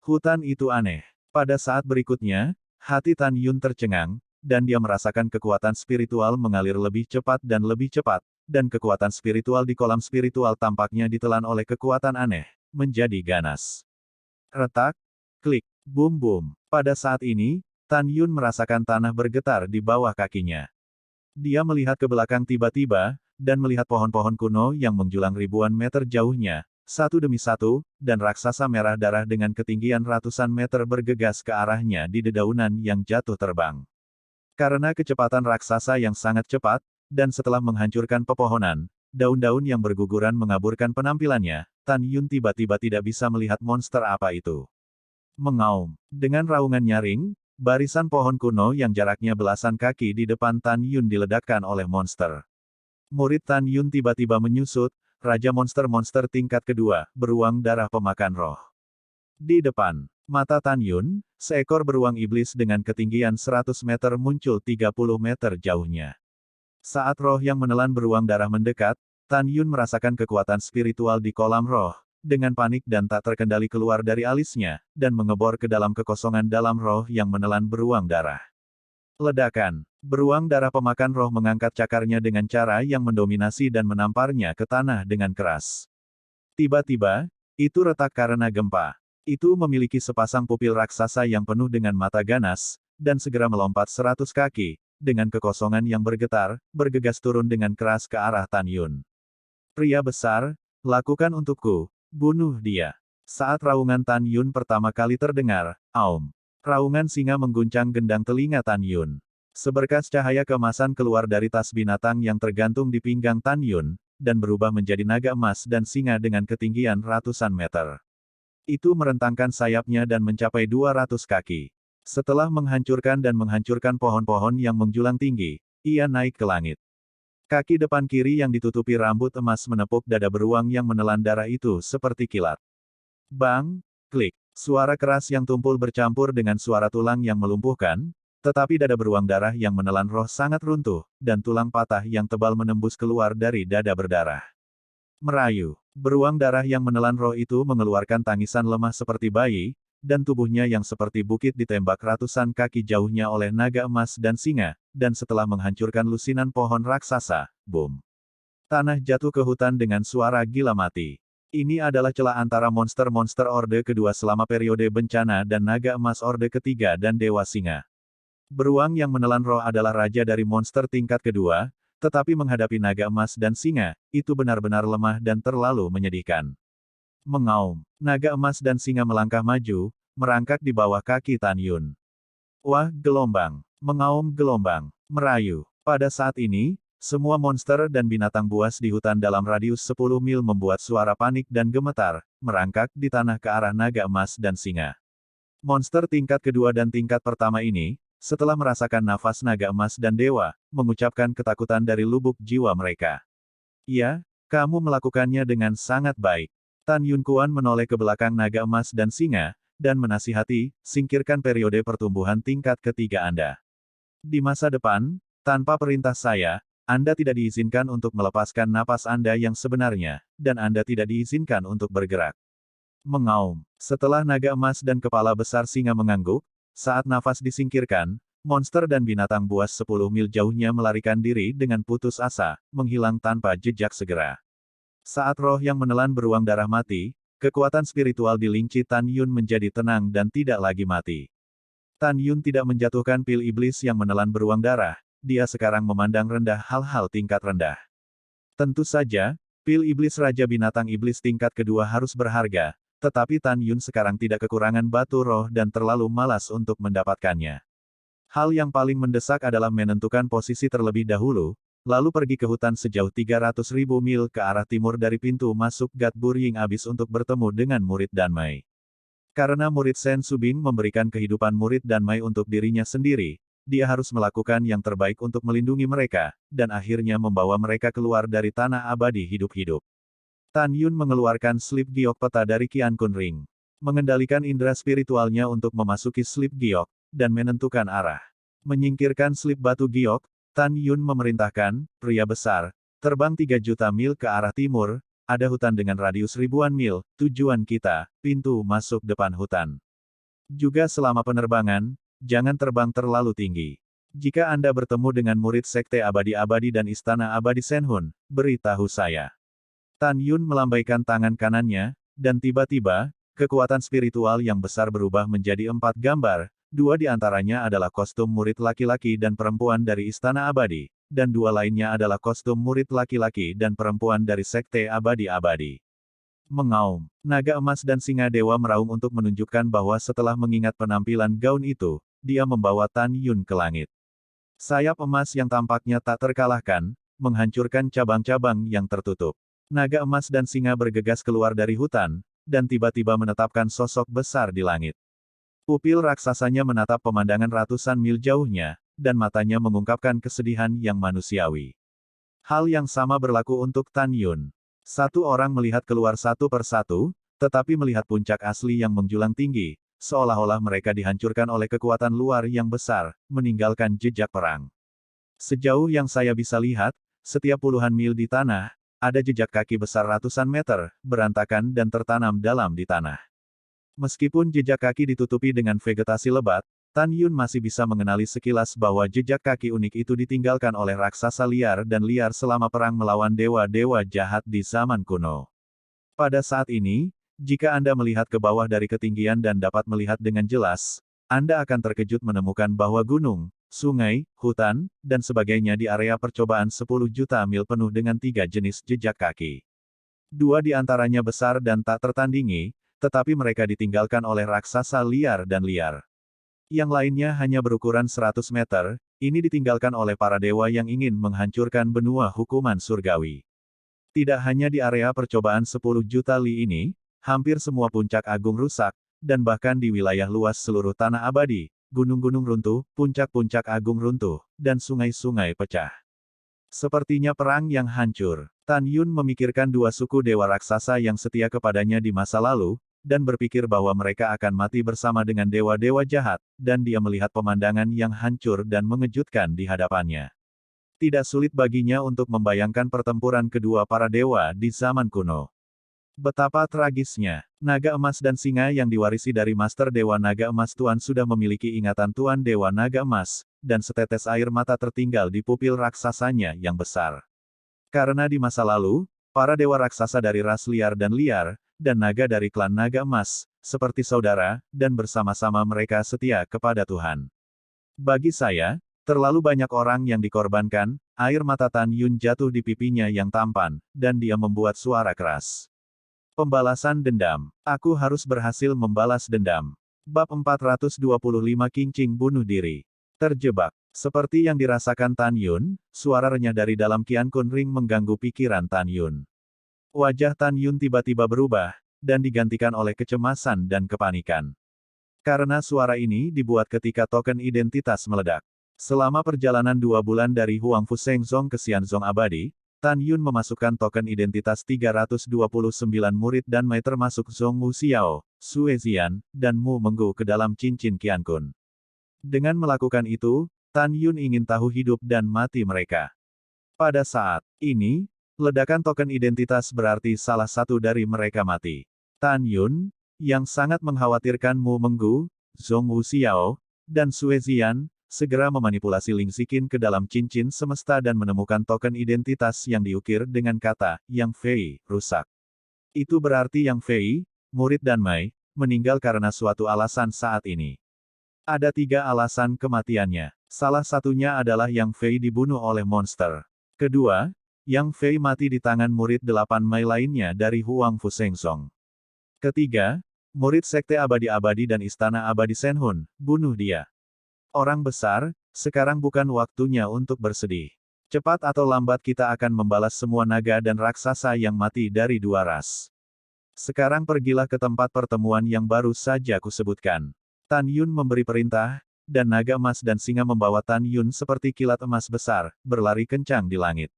Hutan itu aneh. Pada saat berikutnya, hati Tan Yun tercengang, dan dia merasakan kekuatan spiritual mengalir lebih cepat, dan kekuatan spiritual di kolam spiritual tampaknya ditelan oleh kekuatan aneh, menjadi ganas. Retak, klik, bum-bum. Pada saat ini, Tan Yun merasakan tanah bergetar di bawah kakinya. Dia melihat ke belakang tiba-tiba, dan melihat pohon-pohon kuno yang menjulang ribuan meter jauhnya, satu demi satu, dan raksasa merah darah dengan ketinggian ratusan meter bergegas ke arahnya di dedaunan yang jatuh terbang. Karena kecepatan raksasa yang sangat cepat, dan setelah menghancurkan pepohonan, daun-daun yang berguguran mengaburkan penampilannya, Tan Yun tiba-tiba tidak bisa melihat monster apa itu. Mengaum. Dengan raungan nyaring, barisan pohon kuno yang jaraknya belasan kaki di depan Tan Yun diledakkan oleh monster. Murid Tan Yun tiba-tiba menyusut, Raja Monster-Monster tingkat kedua, beruang darah pemakan roh. Di depan mata Tan Yun, seekor beruang iblis dengan ketinggian 100 meter muncul 30 meter jauhnya. Saat roh yang menelan beruang darah mendekat, Tan Yun merasakan kekuatan spiritual di kolam roh, dengan panik dan tak terkendali keluar dari alisnya, dan mengebor ke dalam kekosongan dalam roh yang menelan beruang darah. Ledakan. Beruang darah pemakan roh mengangkat cakarnya dengan cara yang mendominasi dan menamparnya ke tanah dengan keras. Tiba-tiba, itu retak karena gempa. Itu memiliki sepasang pupil raksasa yang penuh dengan mata ganas, dan segera melompat 100 kaki, dengan kekosongan yang bergetar, bergegas turun dengan keras ke arah Tan Yun. Pria besar, lakukan untukku, bunuh dia. Saat raungan Tan Yun pertama kali terdengar, aum. Raungan singa mengguncang gendang telinga Tan Yun. Seberkas cahaya keemasan keluar dari tas binatang yang tergantung di pinggang Tan Yun, dan berubah menjadi naga emas dan singa dengan ketinggian ratusan meter. Itu merentangkan sayapnya dan mencapai 200 kaki. Setelah menghancurkan pohon-pohon yang menjulang tinggi, ia naik ke langit. Kaki depan kiri yang ditutupi rambut emas menepuk dada beruang yang menelan darah itu seperti kilat. Bang! Klik! Suara keras yang tumpul bercampur dengan suara tulang yang melumpuhkan, tetapi dada beruang darah yang menelan roh sangat runtuh, dan tulang patah yang tebal menembus keluar dari dada berdarah. Merayu. Beruang darah yang menelan roh itu mengeluarkan tangisan lemah seperti bayi, dan tubuhnya yang seperti bukit ditembak ratusan kaki jauhnya oleh naga emas dan singa, dan setelah menghancurkan lusinan pohon raksasa, boom. Tanah jatuh ke hutan dengan suara gila mati. Ini adalah celah antara monster-monster Orde Kedua selama periode bencana dan naga emas Orde Ketiga dan Dewa Singa. Beruang yang menelan roh adalah raja dari monster tingkat kedua, tetapi menghadapi naga emas dan singa, itu benar-benar lemah dan terlalu menyedihkan. Mengaum. Naga emas dan singa melangkah maju, merangkak di bawah kaki Tan Yun. Wah, gelombang. Mengaum gelombang. Merayu. Pada saat ini, Semua monster dan binatang buas di hutan dalam radius 10 mil membuat suara panik dan gemetar, merangkak di tanah ke arah naga emas dan singa. Monster tingkat kedua dan tingkat pertama ini, setelah merasakan nafas naga emas dan dewa, mengucapkan ketakutan dari lubuk jiwa mereka. "Ya, kamu melakukannya dengan sangat baik." Tan Yunkuan menoleh ke belakang naga emas dan singa, dan menasihati, "Singkirkan periode pertumbuhan tingkat ketiga Anda. Di masa depan, tanpa perintah saya, Anda tidak diizinkan untuk melepaskan napas Anda yang sebenarnya, dan Anda tidak diizinkan untuk bergerak." Mengaum. Setelah naga emas dan kepala besar singa mengangguk, saat nafas disingkirkan, monster dan binatang buas 10 mil jauhnya melarikan diri dengan putus asa, menghilang tanpa jejak segera. Saat roh yang menelan beruang darah mati, kekuatan spiritual di Lingchi Tan Yun menjadi tenang dan tidak lagi mati. Tan Yun tidak menjatuhkan pil iblis yang menelan beruang darah, dia sekarang memandang rendah hal-hal tingkat rendah. Tentu saja, pil iblis Raja Binatang Iblis tingkat kedua harus berharga, tetapi Tan Yun sekarang tidak kekurangan batu roh dan terlalu malas untuk mendapatkannya. Hal yang paling mendesak adalah menentukan posisi terlebih dahulu, lalu pergi ke hutan sejauh 300.000 mil ke arah timur dari pintu masuk Gat Burying Abyss untuk bertemu dengan murid Danmai. Karena murid Sen Subing memberikan kehidupan murid Danmai untuk dirinya sendiri, dia harus melakukan yang terbaik untuk melindungi mereka, dan akhirnya membawa mereka keluar dari tanah abadi hidup-hidup. Tan Yun mengeluarkan slip giok peta dari Qian Kun Ring. Mengendalikan indera spiritualnya untuk memasuki slip giok, dan menentukan arah. Menyingkirkan slip batu giok, Tan Yun memerintahkan, "Pria besar, terbang 3 juta mil ke arah timur, ada hutan dengan radius ribuan mil, tujuan kita, pintu masuk depan hutan. Juga selama penerbangan, jangan terbang terlalu tinggi. Jika Anda bertemu dengan murid Sekte Abadi-Abadi dan Istana Abadi Senhun, beritahu saya." Tan Yun melambaikan tangan kanannya, dan tiba-tiba, kekuatan spiritual yang besar berubah menjadi 4 gambar, 2 di antaranya adalah kostum murid laki-laki dan perempuan dari Istana Abadi, dan 2 lainnya adalah kostum murid laki-laki dan perempuan dari Sekte Abadi-Abadi. Mengaum. Naga emas dan singa dewa meraung untuk menunjukkan bahwa setelah mengingat penampilan gaun itu, dia membawa Tan Yun ke langit. Sayap emas yang tampaknya tak terkalahkan, menghancurkan cabang-cabang yang tertutup. Naga emas dan singa bergegas keluar dari hutan, dan tiba-tiba menetapkan sosok besar di langit. Pupil raksasanya menatap pemandangan ratusan mil jauhnya, dan matanya mengungkapkan kesedihan yang manusiawi. Hal yang sama berlaku untuk Tan Yun. Satu orang melihat keluar satu persatu, tetapi melihat puncak asli yang menjulang tinggi, seolah-olah mereka dihancurkan oleh kekuatan luar yang besar, meninggalkan jejak perang. Sejauh yang saya bisa lihat, setiap puluhan mil di tanah, ada jejak kaki besar ratusan meter, berantakan dan tertanam dalam di tanah. Meskipun jejak kaki ditutupi dengan vegetasi lebat, Tan Yun masih bisa mengenali sekilas bahwa jejak kaki unik itu ditinggalkan oleh raksasa liar dan liar selama perang melawan dewa-dewa jahat di zaman kuno. Pada saat ini, jika Anda melihat ke bawah dari ketinggian dan dapat melihat dengan jelas, Anda akan terkejut menemukan bahwa gunung, sungai, hutan, dan sebagainya di area percobaan 10 juta mil penuh dengan 3 jenis jejak kaki. 2 di antaranya besar dan tak tertandingi, tetapi mereka ditinggalkan oleh raksasa liar dan liar. Yang lainnya hanya berukuran 100 meter, ini ditinggalkan oleh para dewa yang ingin menghancurkan benua hukuman surgawi. Tidak hanya di area percobaan 10 juta li ini, hampir semua puncak agung rusak, dan bahkan di wilayah luas seluruh tanah abadi, gunung-gunung runtuh, puncak-puncak agung runtuh, dan sungai-sungai pecah. Sepertinya perang yang hancur. Tan Yun memikirkan 2 suku dewa raksasa yang setia kepadanya di masa lalu, dan berpikir bahwa mereka akan mati bersama dengan dewa-dewa jahat, dan dia melihat pemandangan yang hancur dan mengejutkan di hadapannya. Tidak sulit baginya untuk membayangkan pertempuran kedua para dewa di zaman kuno. Betapa tragisnya, naga emas dan singa yang diwarisi dari Master Dewa Naga Emas Tuan sudah memiliki ingatan Tuan Dewa Naga Emas, dan setetes air mata tertinggal di pupil raksasanya yang besar. Karena di masa lalu, para dewa raksasa dari ras liar dan naga dari klan Naga Emas, seperti saudara, dan bersama-sama mereka setia kepada Tuhan. Bagi saya, terlalu banyak orang yang dikorbankan, air mata Tan Yun jatuh di pipinya yang tampan, dan dia membuat suara keras. Pembalasan dendam. Aku harus berhasil membalas dendam. Bab 425 Kincing bunuh diri. Terjebak. Seperti yang dirasakan Tan Yun, suara renyah dari dalam Qian Kun Ring mengganggu pikiran Tan Yun. Wajah Tan Yun tiba-tiba berubah, dan digantikan oleh kecemasan dan kepanikan. Karena suara ini dibuat ketika token identitas meledak. Selama perjalanan 2 bulan dari Huangfu Shengzong ke Xianzong Abadi, Tan Yun memasukkan token identitas 329 murid dan Mai termasuk Zhong Wu Xiao, Sue Zian, dan Mu Menggu ke dalam cincin Qian Kun. Dengan melakukan itu, Tan Yun ingin tahu hidup dan mati mereka. Pada saat ini, ledakan token identitas berarti salah satu dari mereka mati. Tan Yun, yang sangat mengkhawatirkan Mu Menggu, Zhong Wu Xiao, dan Sue Zian, segera memanipulasi Ling Xiqin ke dalam cincin semesta dan menemukan token identitas yang diukir dengan kata, Yang Fei, rusak. Itu berarti Yang Fei, murid dan Mai, meninggal karena suatu alasan saat ini. Ada 3 alasan kematiannya. Salah satunya adalah Yang Fei dibunuh oleh monster. Kedua, Yang Fei mati di tangan murid 8 Mai lainnya dari Huangfu Shengzong. Ketiga, murid Sekte Abadi-Abadi dan Istana Abadi Shenhun, bunuh dia. Orang besar, sekarang bukan waktunya untuk bersedih. Cepat atau lambat kita akan membalas semua naga dan raksasa yang mati dari 2 ras. Sekarang pergilah ke tempat pertemuan yang baru saja kusebutkan. Tan Yun memberi perintah, dan naga emas dan singa membawa Tan Yun seperti kilat emas besar, berlari kencang di langit.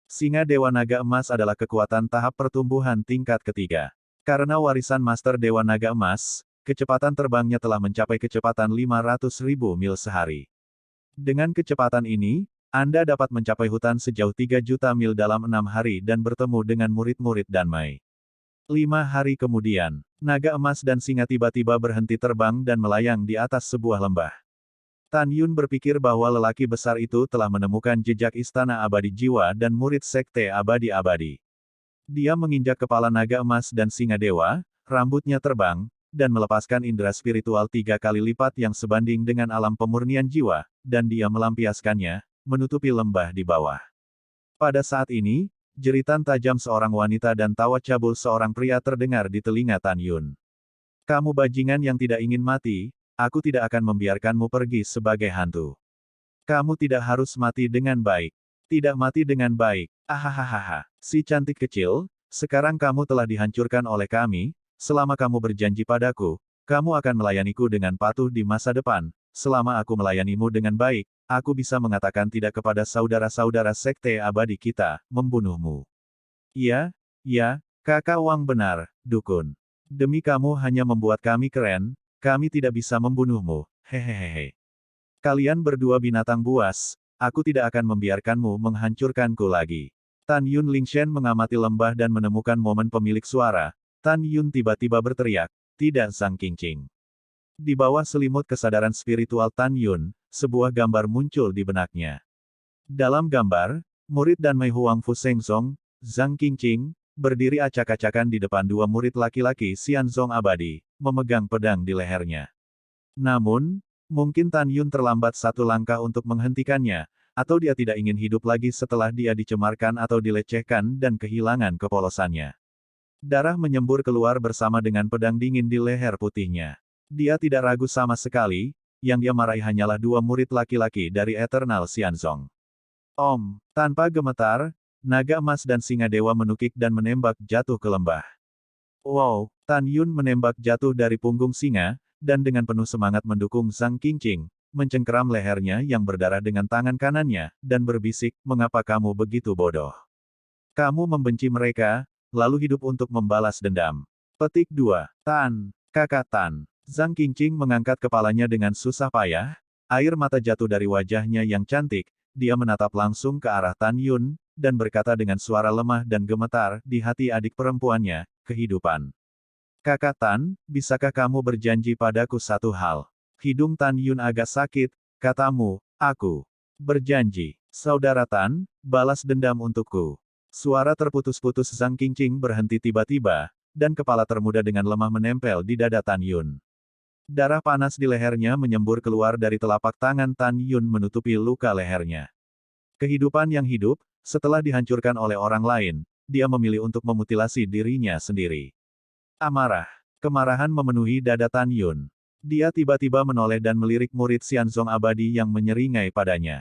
Singa Dewa Naga Emas adalah kekuatan tahap pertumbuhan tingkat ketiga. Karena warisan Master Dewa Naga Emas, kecepatan terbangnya telah mencapai kecepatan 500.000 mil sehari. Dengan kecepatan ini, Anda dapat mencapai hutan sejauh 3 juta mil dalam 6 hari dan bertemu dengan murid-murid dan Mai. 5 hari kemudian, naga emas dan singa tiba-tiba berhenti terbang dan melayang di atas sebuah lembah. Tan Yun berpikir bahwa lelaki besar itu telah menemukan jejak istana abadi jiwa dan murid sekte abadi-abadi. Dia menginjak kepala naga emas dan singa dewa, rambutnya terbang, dan melepaskan indera spiritual 3 kali lipat yang sebanding dengan alam pemurnian jiwa, dan dia melampiaskannya, menutupi lembah di bawah. Pada saat ini, jeritan tajam seorang wanita dan tawa cabul seorang pria terdengar di telinga Tan Yun. Kamu bajingan yang tidak ingin mati, aku tidak akan membiarkanmu pergi sebagai hantu. Kamu tidak harus mati dengan baik. Tidak mati dengan baik. Ahahaha. Si cantik kecil, sekarang kamu telah dihancurkan oleh kami, selama kamu berjanji padaku, kamu akan melayaniku dengan patuh di masa depan, selama aku melayanimu dengan baik, aku bisa mengatakan tidak kepada saudara-saudara sekte abadi kita, membunuhmu. Ya, kakak Wang benar, dukun. Demi kamu hanya membuat kami keren, kami tidak bisa membunuhmu, hehehe. Kalian berdua binatang buas, aku tidak akan membiarkanmu menghancurkanku lagi. Tan Yun Lingshen mengamati lembah dan menemukan momen pemilik suara. Tan Yun tiba-tiba berteriak, tidak Zhang Qingqing. Di bawah selimut kesadaran spiritual Tan Yun, sebuah gambar muncul di benaknya. Dalam gambar, murid dan Mei Huangfu Shengzong, Zhang Qingqing, berdiri acak-acakan di depan 2 murid laki-laki Xianzong Abadi, memegang pedang di lehernya. Namun, mungkin Tan Yun terlambat 1 langkah untuk menghentikannya, atau dia tidak ingin hidup lagi setelah dia dicemarkan atau dilecehkan dan kehilangan kepolosannya. Darah menyembur keluar bersama dengan pedang dingin di leher putihnya. Dia tidak ragu sama sekali, yang dia marahi hanyalah 2 murid laki-laki dari Eternal Xianzong. Tanpa gemetar, naga emas dan singa dewa menukik dan menembak jatuh ke lembah. Wow, Tan Yun menembak jatuh dari punggung singa, dan dengan penuh semangat mendukung Zhang Qingqing, mencengkeram lehernya yang berdarah dengan tangan kanannya, dan berbisik, mengapa kamu begitu bodoh? Kamu membenci mereka, lalu hidup untuk membalas dendam. Petik 2. Kakak Tan. Zhang Qingqing mengangkat kepalanya dengan susah payah, air mata jatuh dari wajahnya yang cantik, dia menatap langsung ke arah Tan Yun, dan berkata dengan suara lemah dan gemetar di hati adik perempuannya, kehidupan. Kakak Tan, bisakah kamu berjanji padaku satu hal? Hidung Tan Yun agak sakit, katamu, aku berjanji. Saudara Tan, balas dendam untukku. Suara terputus-putus Zhang Qingqing berhenti tiba-tiba, dan kepala termuda dengan lemah menempel di dada Tan Yun. Darah panas di lehernya menyembur keluar dari telapak tangan Tan Yun menutupi luka lehernya. Kehidupan yang hidup, setelah dihancurkan oleh orang lain, dia memilih untuk memutilasi dirinya sendiri. Amarah. Kemarahan memenuhi dada Tan Yun. Dia tiba-tiba menoleh dan melirik murid Xianzong abadi yang menyeringai padanya.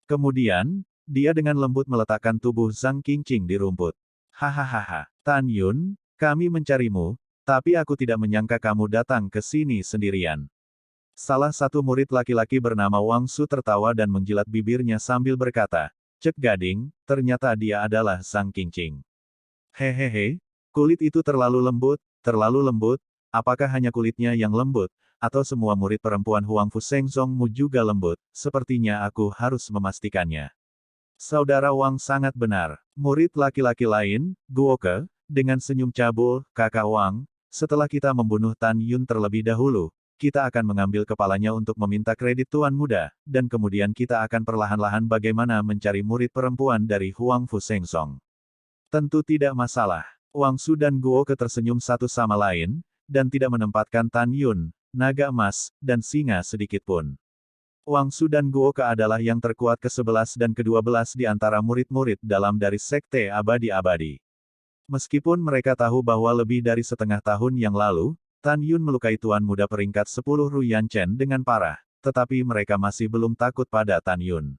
Kemudian, dia dengan lembut meletakkan tubuh Zhang Qingqing di rumput. Hahaha, Tan Yun, kami mencarimu, tapi aku tidak menyangka kamu datang ke sini sendirian. Salah satu murid laki-laki bernama Wang Su tertawa dan menjilat bibirnya sambil berkata, Cek Gading, ternyata dia adalah Zhang Qingqing. Hehehe, kulit itu terlalu lembut, apakah hanya kulitnya yang lembut, atau semua murid perempuan Huang Fu Shengzongmu juga lembut, sepertinya aku harus memastikannya. Saudara Wang sangat benar. Murid laki-laki lain, Guoke, dengan senyum cabul, kakak Wang, setelah kita membunuh Tan Yun terlebih dahulu, kita akan mengambil kepalanya untuk meminta kredit Tuan Muda, dan kemudian kita akan perlahan-lahan bagaimana mencari murid perempuan dari Huang Fu Shengzong. Tentu tidak masalah. Wang Su dan Guoke tersenyum satu sama lain, dan tidak menempatkan Tan Yun, naga emas, dan singa sedikitpun. Wang Su dan Guoke adalah yang terkuat ke-11 dan ke-12 di antara murid-murid dalam dari Sekte Abadi-Abadi. Meskipun mereka tahu bahwa lebih dari setengah tahun yang lalu, Tan Yun melukai Tuan Muda peringkat 10 Ruyan Chen dengan parah, tetapi mereka masih belum takut pada Tan Yun.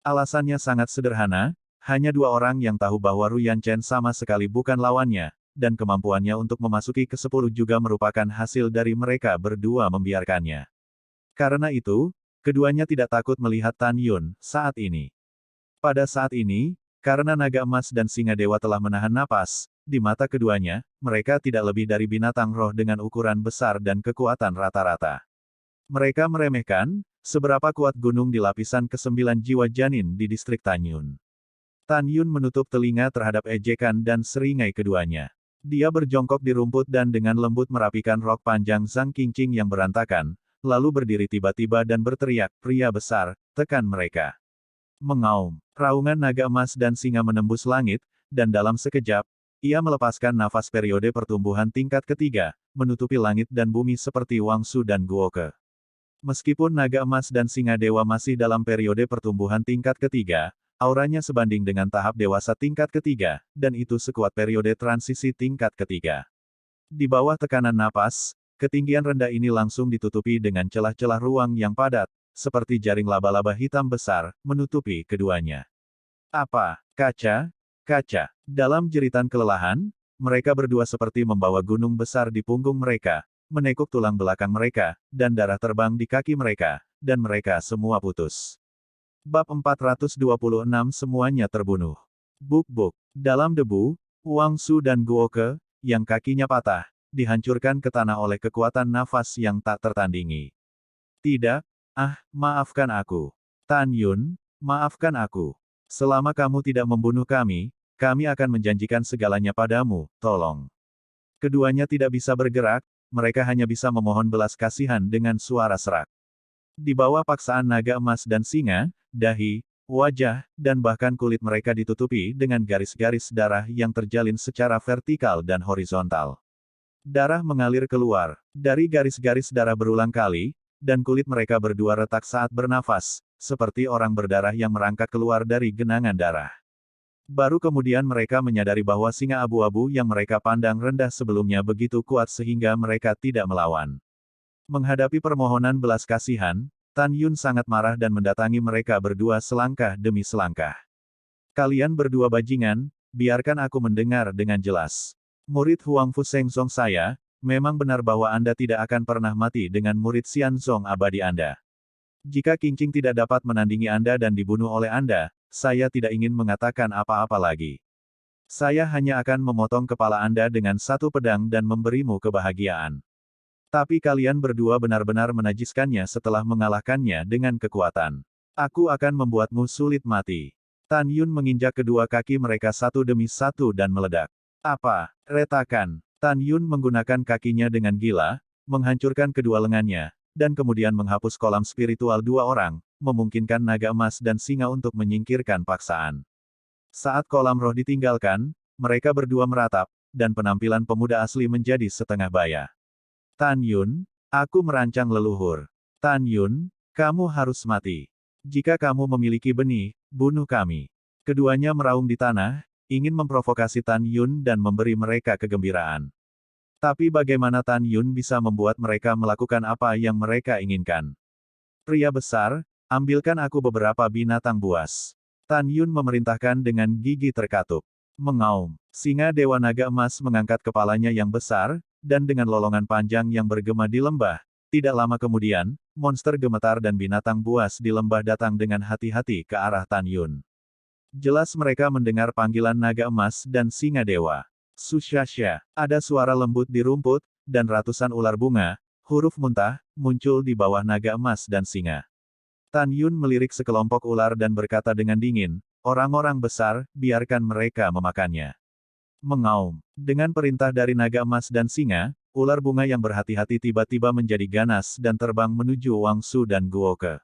Alasannya sangat sederhana, hanya dua orang yang tahu bahwa Ruyan Chen sama sekali bukan lawannya, dan kemampuannya untuk memasuki ke-10 juga merupakan hasil dari mereka berdua membiarkannya. Karena itu, keduanya tidak takut melihat Tan Yun saat ini. Pada saat ini, karena naga emas dan singa dewa telah menahan napas, di mata keduanya, mereka tidak lebih dari binatang roh dengan ukuran besar dan kekuatan rata-rata. Mereka meremehkan, seberapa kuat gunung di lapisan ke-9 jiwa janin di distrik Tanyun. Tan Yun menutup telinga terhadap ejekan dan seringai keduanya. Dia berjongkok di rumput dan dengan lembut merapikan rok panjang Zhang Qingqing yang berantakan, lalu berdiri tiba-tiba dan berteriak, pria besar, tekan mereka. Mengaum, raungan naga emas dan singa menembus langit, dan dalam sekejap, ia melepaskan nafas periode pertumbuhan tingkat ketiga, menutupi langit dan bumi seperti Wang Su dan Guoke. Meskipun naga emas dan singa dewa masih dalam periode pertumbuhan tingkat ketiga, auranya sebanding dengan tahap dewasa tingkat ketiga, dan itu sekuat periode transisi tingkat ketiga. Di bawah tekanan napas, ketinggian rendah ini langsung ditutupi dengan celah-celah ruang yang padat, seperti jaring laba-laba hitam besar, menutupi keduanya. Apa? Kaca? Kaca. Dalam jeritan kelelahan, mereka berdua seperti membawa gunung besar di punggung mereka, menekuk tulang belakang mereka, dan darah terbang di kaki mereka, dan mereka semua putus. Bab 426 semuanya terbunuh. Buk-buk. Dalam debu, Wang Su dan Guoke, yang kakinya patah, dihancurkan ke tanah oleh kekuatan nafas yang tak tertandingi. Tidak, maafkan aku. Tan Yun, maafkan aku. Selama kamu tidak membunuh kami akan menjanjikan segalanya padamu, tolong. Keduanya tidak bisa bergerak, mereka hanya bisa memohon belas kasihan dengan suara serak. Di bawah paksaan naga emas dan singa, dahi, wajah, dan bahkan kulit mereka ditutupi dengan garis-garis darah yang terjalin secara vertikal dan horizontal. Darah mengalir keluar dari garis-garis darah berulang kali, dan kulit mereka berdua retak saat bernafas, seperti orang berdarah yang merangkak keluar dari genangan darah. Baru kemudian mereka menyadari bahwa singa abu-abu yang mereka pandang rendah sebelumnya begitu kuat sehingga mereka tidak melawan. Menghadapi permohonan belas kasihan, Tan Yun sangat marah dan mendatangi mereka berdua selangkah demi selangkah. Kalian berdua bajingan, biarkan aku mendengar dengan jelas. Murid Huang Fu Shengzong saya, memang benar bahwa Anda tidak akan pernah mati dengan murid Xianzong abadi Anda. Jika Qingqing tidak dapat menandingi Anda dan dibunuh oleh Anda, saya tidak ingin mengatakan apa-apa lagi. Saya hanya akan memotong kepala Anda dengan satu pedang dan memberimu kebahagiaan. Tapi kalian berdua benar-benar menajiskannya setelah mengalahkannya dengan kekuatan. Aku akan membuatmu sulit mati. Tan Yun menginjak kedua kaki mereka satu demi satu dan meledak. Apa? Retakan. Tan Yun menggunakan kakinya dengan gila, menghancurkan kedua lengannya, dan kemudian menghapus kolam spiritual dua orang, memungkinkan naga emas dan singa untuk menyingkirkan paksaan. Saat kolam roh ditinggalkan, mereka berdua meratap, dan penampilan pemuda asli menjadi setengah baya. Tan Yun, aku merancang leluhur. Tan Yun, kamu harus mati. Jika kamu memiliki benih, bunuh kami. Keduanya meraung di tanah, ingin memprovokasi Tan Yun dan memberi mereka kegembiraan. Tapi bagaimana Tan Yun bisa membuat mereka melakukan apa yang mereka inginkan? Pria besar, ambilkan aku beberapa binatang buas. Tan Yun memerintahkan dengan gigi terkatup. Mengaum. Singa Dewa Naga Emas mengangkat kepalanya yang besar, dan dengan lolongan panjang yang bergema di lembah. Tidak lama kemudian, monster gemetar dan binatang buas di lembah datang dengan hati-hati ke arah Tan Yun. Jelas mereka mendengar panggilan naga emas dan singa dewa. Sushasha, ada suara lembut di rumput, dan ratusan ular bunga, huruf muntah, muncul di bawah naga emas dan singa. Tan Yun melirik sekelompok ular dan berkata dengan dingin, orang-orang besar, biarkan mereka memakannya. Mengaum. Dengan perintah dari naga emas dan singa, ular bunga yang berhati-hati tiba-tiba menjadi ganas dan terbang menuju Wang Su dan Guoke.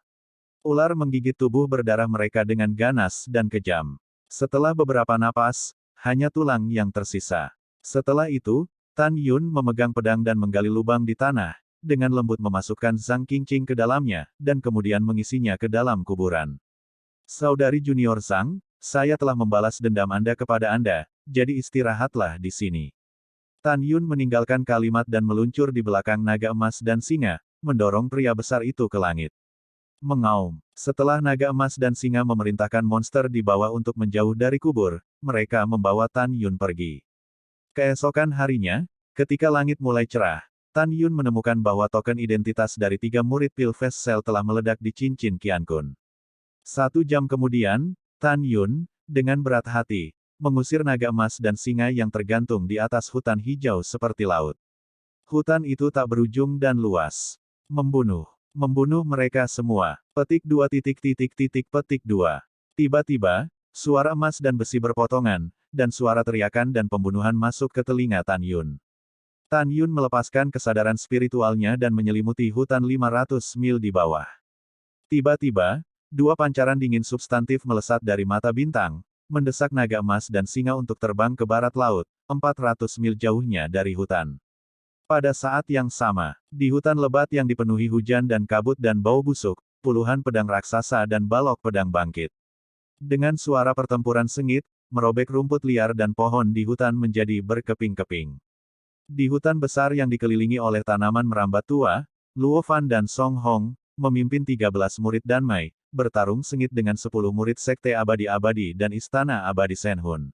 Ular menggigit tubuh berdarah mereka dengan ganas dan kejam. Setelah beberapa napas, hanya tulang yang tersisa. Setelah itu, Tan Yun memegang pedang dan menggali lubang di tanah, dengan lembut memasukkan Zhang Qingqing ke dalamnya, dan kemudian mengisinya ke dalam kuburan. Saudari Junior Zhang, saya telah membalas dendam Anda kepada Anda, jadi istirahatlah di sini. Tan Yun meninggalkan kalimat dan meluncur di belakang naga emas dan singa, mendorong pria besar itu ke langit. Mengaum. Setelah naga emas dan singa memerintahkan monster di bawah untuk menjauh dari kubur, mereka membawa Tan Yun pergi. Keesokan harinya, ketika langit mulai cerah, Tan Yun menemukan bahwa token identitas dari 3 murid Pilves Cell telah meledak di cincin Qian Kun. 1 jam kemudian, Tan Yun, dengan berat hati, mengusir naga emas dan singa yang tergantung di atas hutan hijau seperti laut. Hutan itu tak berujung dan luas. Membunuh. Membunuh mereka semua. Petik 2 petik 2. Tiba-tiba, suara emas dan besi berpotongan, dan suara teriakan dan pembunuhan masuk ke telinga Tan Yun. Tan Yun melepaskan kesadaran spiritualnya dan menyelimuti hutan 500 mil di bawah. Tiba-tiba, 2 pancaran dingin substantif melesat dari mata bintang, mendesak naga emas dan singa untuk terbang ke barat laut, 400 mil jauhnya dari hutan. Pada saat yang sama, di hutan lebat yang dipenuhi hujan dan kabut dan bau busuk, puluhan pedang raksasa dan balok pedang bangkit. Dengan suara pertempuran sengit, merobek rumput liar dan pohon di hutan menjadi berkeping-keping. Di hutan besar yang dikelilingi oleh tanaman merambat tua, Luo Fan dan Song Hong, memimpin 13 murid Danmai, bertarung sengit dengan 10 murid Sekte Abadi-Abadi dan Istana Abadi Shenhun.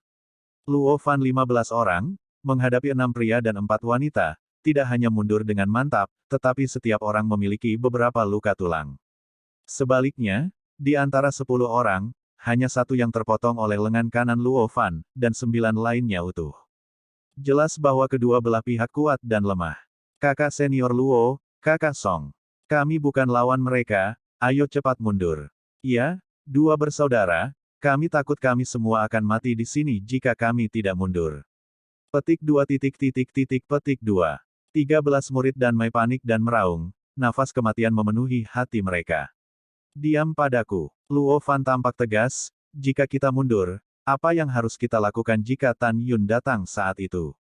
Luo Fan 15 orang, menghadapi 6 pria dan 4 wanita, tidak hanya mundur dengan mantap, tetapi setiap orang memiliki beberapa luka tulang. Sebaliknya, di antara 10 orang, hanya 1 yang terpotong oleh lengan kanan Luo Fan, dan 9 lainnya utuh. Jelas bahwa kedua belah pihak kuat dan lemah. Kakak senior Luo, kakak Song. Kami bukan lawan mereka, ayo cepat mundur. Ya, 2 bersaudara, kami takut kami semua akan mati di sini jika kami tidak mundur. Petik 2 petik 2. 13 murid Danmai panik dan meraung, nafas kematian memenuhi hati mereka. Diam padaku. Luo Fan tampak tegas, jika kita mundur, apa yang harus kita lakukan jika Tan Yun datang saat itu?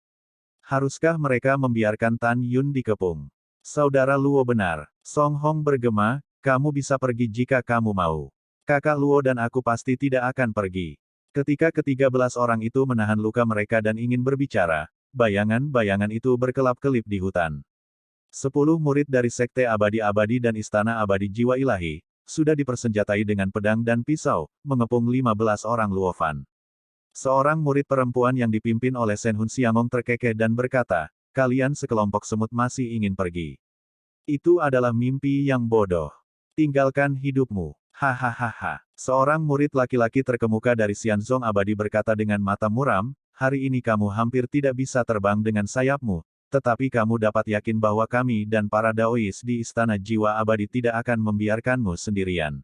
Haruskah mereka membiarkan Tan Yun dikepung? Saudara Luo benar. Song Hong bergema, kamu bisa pergi jika kamu mau. Kakak Luo dan aku pasti tidak akan pergi. Ketika ke-13 orang itu menahan luka mereka dan ingin berbicara, bayangan-bayangan itu berkelap-kelip di hutan. 10 murid dari Sekte Abadi-Abadi dan Istana Abadi Jiwa Ilahi, sudah dipersenjatai dengan pedang dan pisau, mengepung 15 orang Luo Fan. Seorang murid perempuan yang dipimpin oleh Shenhun Xiangong terkekeh dan berkata, kalian sekelompok semut masih ingin pergi. Itu adalah mimpi yang bodoh. Tinggalkan hidupmu. Hahaha. Seorang murid laki-laki terkemuka dari Xianzong Abadi berkata dengan mata muram, hari ini kamu hampir tidak bisa terbang dengan sayapmu, tetapi kamu dapat yakin bahwa kami dan para Daois di Istana Jiwa Abadi tidak akan membiarkanmu sendirian.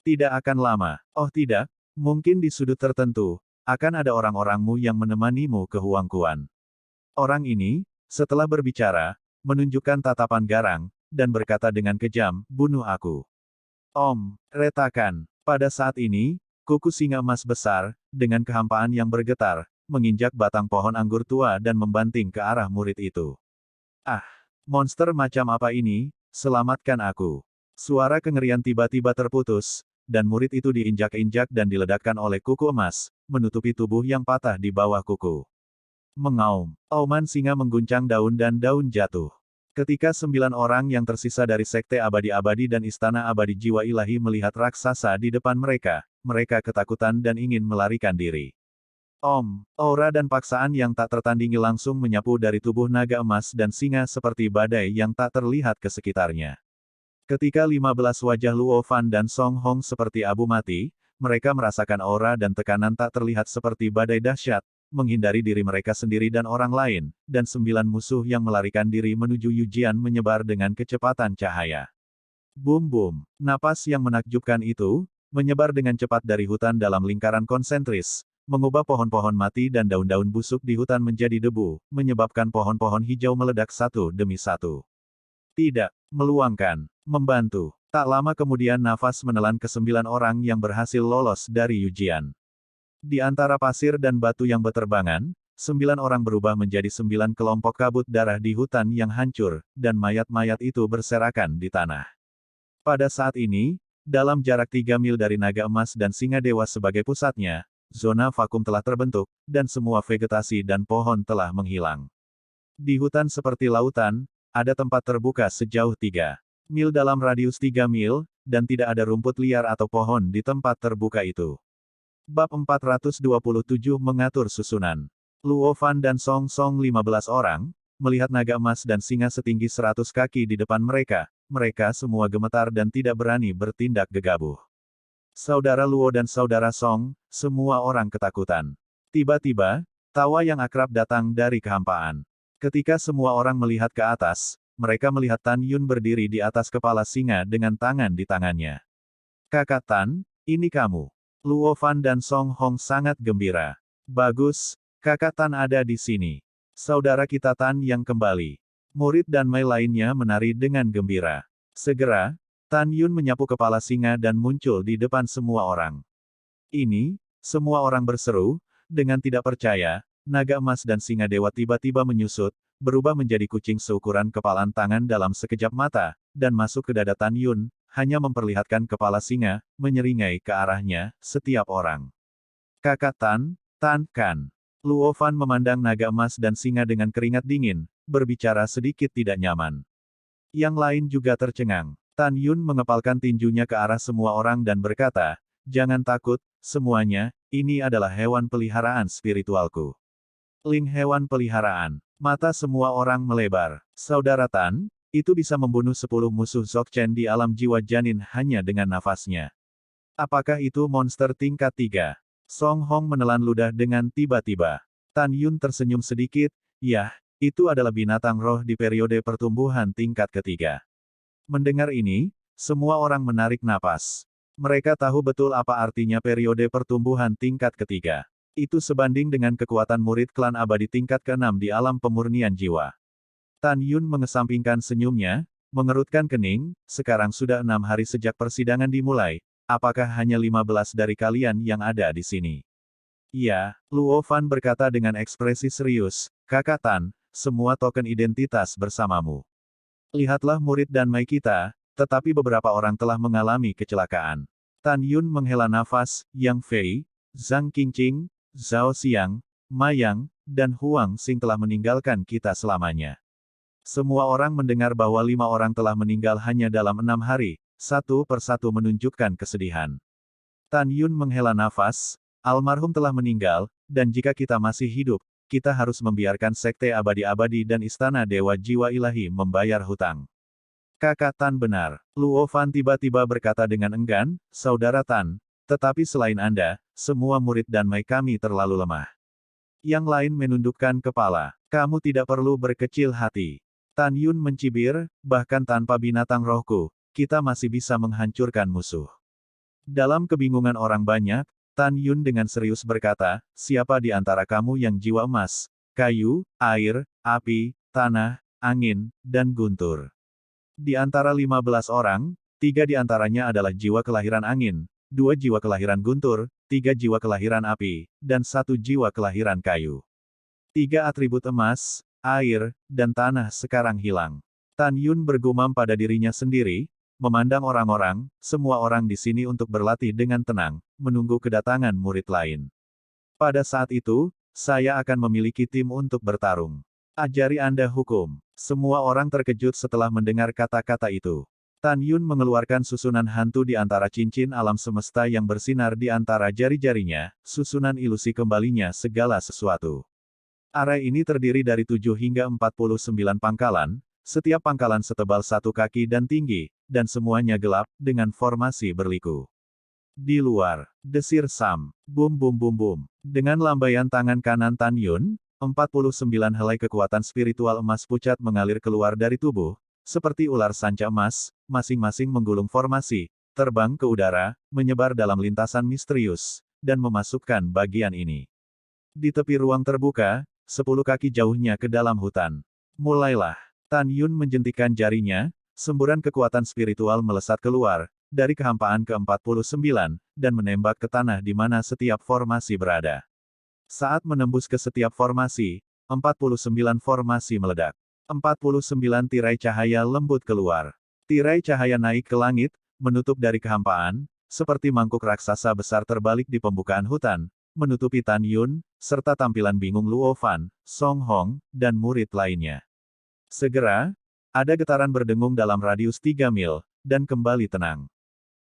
Tidak akan lama. Oh tidak, mungkin di sudut tertentu, akan ada orang-orangmu yang menemanimu ke Huangquan. Orang ini, setelah berbicara, menunjukkan tatapan garang, dan berkata dengan kejam, bunuh aku. Retakan. Pada saat ini, kuku singa emas besar, dengan kehampaan yang bergetar, menginjak batang pohon anggur tua dan membanting ke arah murid itu. Ah! Monster macam apa ini? Selamatkan aku. Suara kengerian tiba-tiba terputus, dan murid itu diinjak-injak dan diledakkan oleh kuku emas, menutupi tubuh yang patah di bawah kuku. Mengaum. Auman singa mengguncang daun dan daun jatuh. Ketika 9 orang yang tersisa dari Sekte Abadi-Abadi dan Istana Abadi Jiwa Ilahi melihat raksasa di depan mereka, mereka ketakutan dan ingin melarikan diri. Aura dan paksaan yang tak tertandingi langsung menyapu dari tubuh naga emas dan singa seperti badai yang tak terlihat ke sekitarnya. Ketika 15 wajah Luo Fan dan Song Hong seperti abu mati, mereka merasakan aura dan tekanan tak terlihat seperti badai dahsyat, menghindari diri mereka sendiri dan orang lain, dan 9 musuh yang melarikan diri menuju Yujian menyebar dengan kecepatan cahaya. Boom-boom. Napas yang menakjubkan itu, menyebar dengan cepat dari hutan dalam lingkaran konsentris, mengubah pohon-pohon mati dan daun-daun busuk di hutan menjadi debu, menyebabkan pohon-pohon hijau meledak satu demi satu. Tidak, meluangkan, membantu. Tak lama kemudian nafas menelan ke-9 orang yang berhasil lolos dari Yujian. Di antara pasir dan batu yang beterbangan, 9 orang berubah menjadi 9 kelompok kabut darah di hutan yang hancur, dan mayat-mayat itu berserakan di tanah. Pada saat ini, dalam jarak 3 mil dari naga emas dan singa dewa sebagai pusatnya, zona vakum telah terbentuk, dan semua vegetasi dan pohon telah menghilang. Di hutan seperti lautan, ada tempat terbuka sejauh 3 mil dalam radius 3 mil, dan tidak ada rumput liar atau pohon di tempat terbuka itu. Bab 427 mengatur susunan. Luo Fan dan Song Song 15 orang, melihat naga emas dan singa setinggi 100 kaki di depan mereka, mereka semua gemetar dan tidak berani bertindak gegabah. Saudara Luo dan saudara Song, semua orang ketakutan. Tiba-tiba, tawa yang akrab datang dari kehampaan. Ketika semua orang melihat ke atas, mereka melihat Tan Yun berdiri di atas kepala singa dengan tangan di tangannya. Kakak Tan, ini kamu. Luo Fan dan Song Hong sangat gembira. Bagus, kakak Tan ada di sini. Saudara kita Tan yang kembali. Murid dan Mei lainnya menari dengan gembira. Segera, Tan Yun menyapu kepala singa dan muncul di depan semua orang. Ini, semua orang berseru, dengan tidak percaya, naga emas dan singa dewa tiba-tiba menyusut, berubah menjadi kucing seukuran kepalan tangan dalam sekejap mata, dan masuk ke dada Tan Yun, hanya memperlihatkan kepala singa, menyeringai ke arahnya, setiap orang. Kakak Tan, Tan, kan. Luo Fan memandang naga emas dan singa dengan keringat dingin, berbicara sedikit tidak nyaman. Yang lain juga tercengang. Tan Yun mengepalkan tinjunya ke arah semua orang dan berkata, jangan takut, semuanya, ini adalah hewan peliharaan spiritualku. Ling hewan peliharaan. Mata semua orang melebar. Saudara Tan, itu bisa membunuh 10 musuh Dzogchen di alam jiwa janin hanya dengan nafasnya. Apakah itu monster tingkat 3? Song Hong menelan ludah dengan tiba-tiba. Tan Yun tersenyum sedikit, yah, itu adalah binatang roh di periode pertumbuhan tingkat ketiga. Mendengar ini, semua orang menarik napas. Mereka tahu betul apa artinya periode pertumbuhan tingkat ketiga. Itu sebanding dengan kekuatan murid klan abadi tingkat ke-6 di alam pemurnian jiwa. Tan Yun mengesampingkan senyumnya, mengerutkan kening, sekarang sudah 6 hari sejak persidangan dimulai, apakah hanya 15 dari kalian yang ada di sini? Iya, Luo Fan berkata dengan ekspresi serius, kakak Tan, semua token identitas bersamamu. Lihatlah murid dan Mei kita, tetapi beberapa orang telah mengalami kecelakaan. Tan Yun menghela nafas, Yang Fei, Zhang Qingqing, Zhao Xiang, Ma Yang, dan Huang Xing telah meninggalkan kita selamanya. Semua orang mendengar bahwa 5 orang telah meninggal hanya dalam 6 hari, satu persatu menunjukkan kesedihan. Tan Yun menghela nafas, almarhum telah meninggal, dan jika kita masih hidup, kita harus membiarkan Sekte Abadi-Abadi dan Istana Dewa Jiwa Ilahi membayar hutang. Kakak Tan benar. Luo Fan tiba-tiba berkata dengan enggan, saudara Tan, tetapi selain Anda, semua murid dan Mei kami terlalu lemah. Yang lain menundukkan kepala. Kamu tidak perlu berkecil hati. Tan Yun mencibir, bahkan tanpa binatang rohku, kita masih bisa menghancurkan musuh. Dalam kebingungan orang banyak, Tan Yun dengan serius berkata, siapa di antara kamu yang jiwa emas, kayu, air, api, tanah, angin, dan guntur? Di antara 15 orang, 3 di antaranya adalah jiwa kelahiran angin, 2 jiwa kelahiran guntur, 3 jiwa kelahiran api, dan 1 jiwa kelahiran kayu. 3 atribut emas, air, dan tanah sekarang hilang. Tan Yun bergumam pada dirinya sendiri, memandang orang-orang, semua orang di sini untuk berlatih dengan tenang, menunggu kedatangan murid lain. Pada saat itu, saya akan memiliki tim untuk bertarung. Ajari Anda hukum. Semua orang terkejut setelah mendengar kata-kata itu. Tan Yun mengeluarkan susunan hantu di antara cincin alam semesta yang bersinar di antara jari-jarinya, susunan ilusi kembalinya segala sesuatu. Area ini terdiri dari 7 hingga 49 pangkalan, setiap pangkalan setebal 1 kaki dan tinggi, dan semuanya gelap, dengan formasi berliku. Di luar, desir Sam, bum bum bum bum. Dengan lambaian tangan kanan Tan Yun, 49 helai kekuatan spiritual emas pucat mengalir keluar dari tubuh, seperti ular sanca emas, masing-masing menggulung formasi, terbang ke udara, menyebar dalam lintasan misterius, dan memasukkan bagian ini. Di tepi ruang terbuka, 10 kaki jauhnya ke dalam hutan. Mulailah. Tan Yun menjentikkan jarinya, semburan kekuatan spiritual melesat keluar, dari kehampaan ke-49, dan menembak ke tanah di mana setiap formasi berada. Saat menembus ke setiap formasi, 49 formasi meledak. 49 tirai cahaya lembut keluar. Tirai cahaya naik ke langit, menutup dari kehampaan, seperti mangkuk raksasa besar terbalik di pembukaan hutan, menutupi Tan Yun, serta tampilan bingung Luo Fan, Song Hong, dan murid lainnya. Segera, ada getaran berdengung dalam radius 3 mil, dan kembali tenang.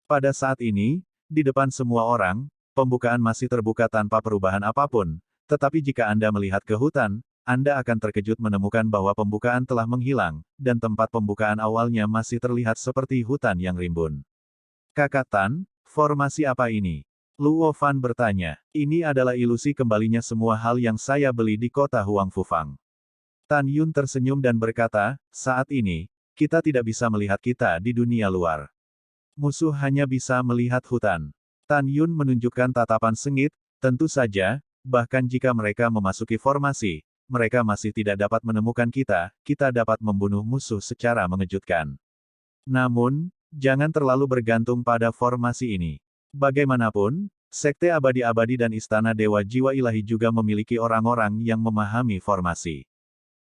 Pada saat ini, di depan semua orang, pembukaan masih terbuka tanpa perubahan apapun, tetapi jika Anda melihat ke hutan, Anda akan terkejut menemukan bahwa pembukaan telah menghilang, dan tempat pembukaan awalnya masih terlihat seperti hutan yang rimbun. Kakak Tan, formasi apa ini? Luo Fan bertanya. Ini adalah ilusi kembalinya semua hal yang saya beli di kota Huang Fufang. Tan Yun tersenyum dan berkata, saat ini, kita tidak bisa melihat kita di dunia luar. Musuh hanya bisa melihat hutan. Tan Yun menunjukkan tatapan sengit, tentu saja, bahkan jika mereka memasuki formasi, mereka masih tidak dapat menemukan kita dapat membunuh musuh secara mengejutkan. Namun, jangan terlalu bergantung pada formasi ini. Bagaimanapun, Sekte Abadi-Abadi dan Istana Dewa Jiwa Ilahi juga memiliki orang-orang yang memahami formasi.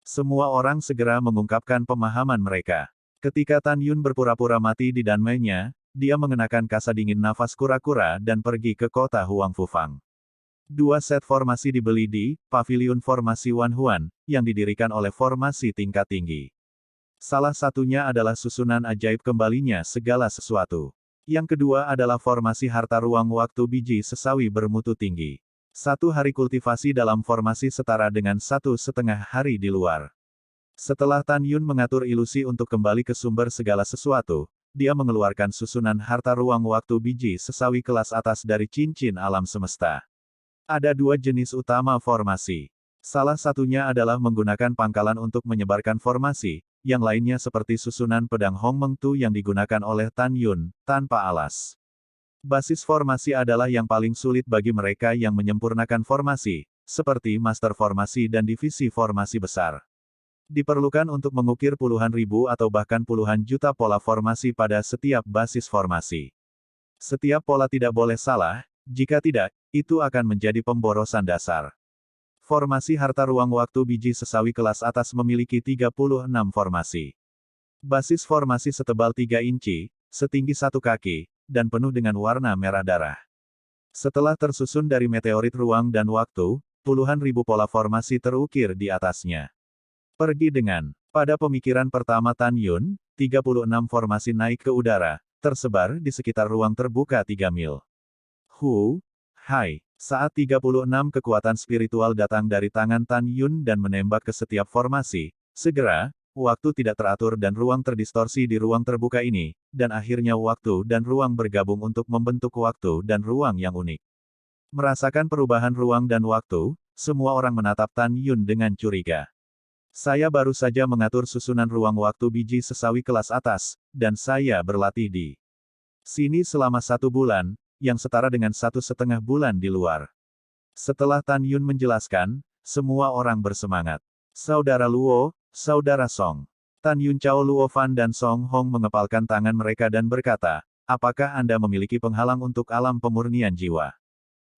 Semua orang segera mengungkapkan pemahaman mereka. Ketika Tan Yun berpura-pura mati di danmainya, dia mengenakan kasa dingin nafas kura-kura dan pergi ke kota Huang Fufang. 2 set formasi dibeli di Paviliun Formasi Wan Huan, yang didirikan oleh formasi tingkat tinggi. Salah satunya adalah susunan ajaib kembalinya segala sesuatu. Yang kedua adalah formasi harta ruang waktu biji sesawi bermutu tinggi. 1 hari kultivasi dalam formasi setara dengan 1,5 hari di luar. Setelah Tan Yun mengatur ilusi untuk kembali ke sumber segala sesuatu, dia mengeluarkan susunan harta ruang waktu biji sesawi kelas atas dari cincin alam semesta. Ada 2 jenis utama formasi. Salah satunya adalah menggunakan pangkalan untuk menyebarkan formasi, yang lainnya seperti susunan pedang Hong Meng Tu yang digunakan oleh Tan Yun, tanpa alas. Basis formasi adalah yang paling sulit bagi mereka yang menyempurnakan formasi, seperti master formasi dan divisi formasi besar. Diperlukan untuk mengukir puluhan ribu atau bahkan puluhan juta pola formasi pada setiap basis formasi. Setiap pola tidak boleh salah, jika tidak, itu akan menjadi pemborosan dasar. Formasi harta ruang waktu biji sesawi kelas atas memiliki 36 formasi. Basis formasi setebal 3 inci, setinggi 1 kaki, dan penuh dengan warna merah darah. Setelah tersusun dari meteorit ruang dan waktu, puluhan ribu pola formasi terukir di atasnya. Pergi dengan. Pada pemikiran pertama Tan Yun, 36 formasi naik ke udara, tersebar di sekitar ruang terbuka 3 mil. Hai. Saat 36 kekuatan spiritual datang dari tangan Tan Yun dan menembak ke setiap formasi, segera, waktu tidak teratur dan ruang terdistorsi di ruang terbuka ini, dan akhirnya waktu dan ruang bergabung untuk membentuk waktu dan ruang yang unik. Merasakan perubahan ruang dan waktu, semua orang menatap Tan Yun dengan curiga. Saya baru saja mengatur susunan ruang waktu biji sesawi kelas atas, dan saya berlatih di sini selama 1 bulan, yang setara dengan 1,5 bulan di luar. Setelah Tan Yun menjelaskan, semua orang bersemangat. Saudara Luo, Saudara Song. Tan Yun Chao Luo Fan dan Song Hong mengepalkan tangan mereka dan berkata, apakah Anda memiliki penghalang untuk alam pemurnian jiwa?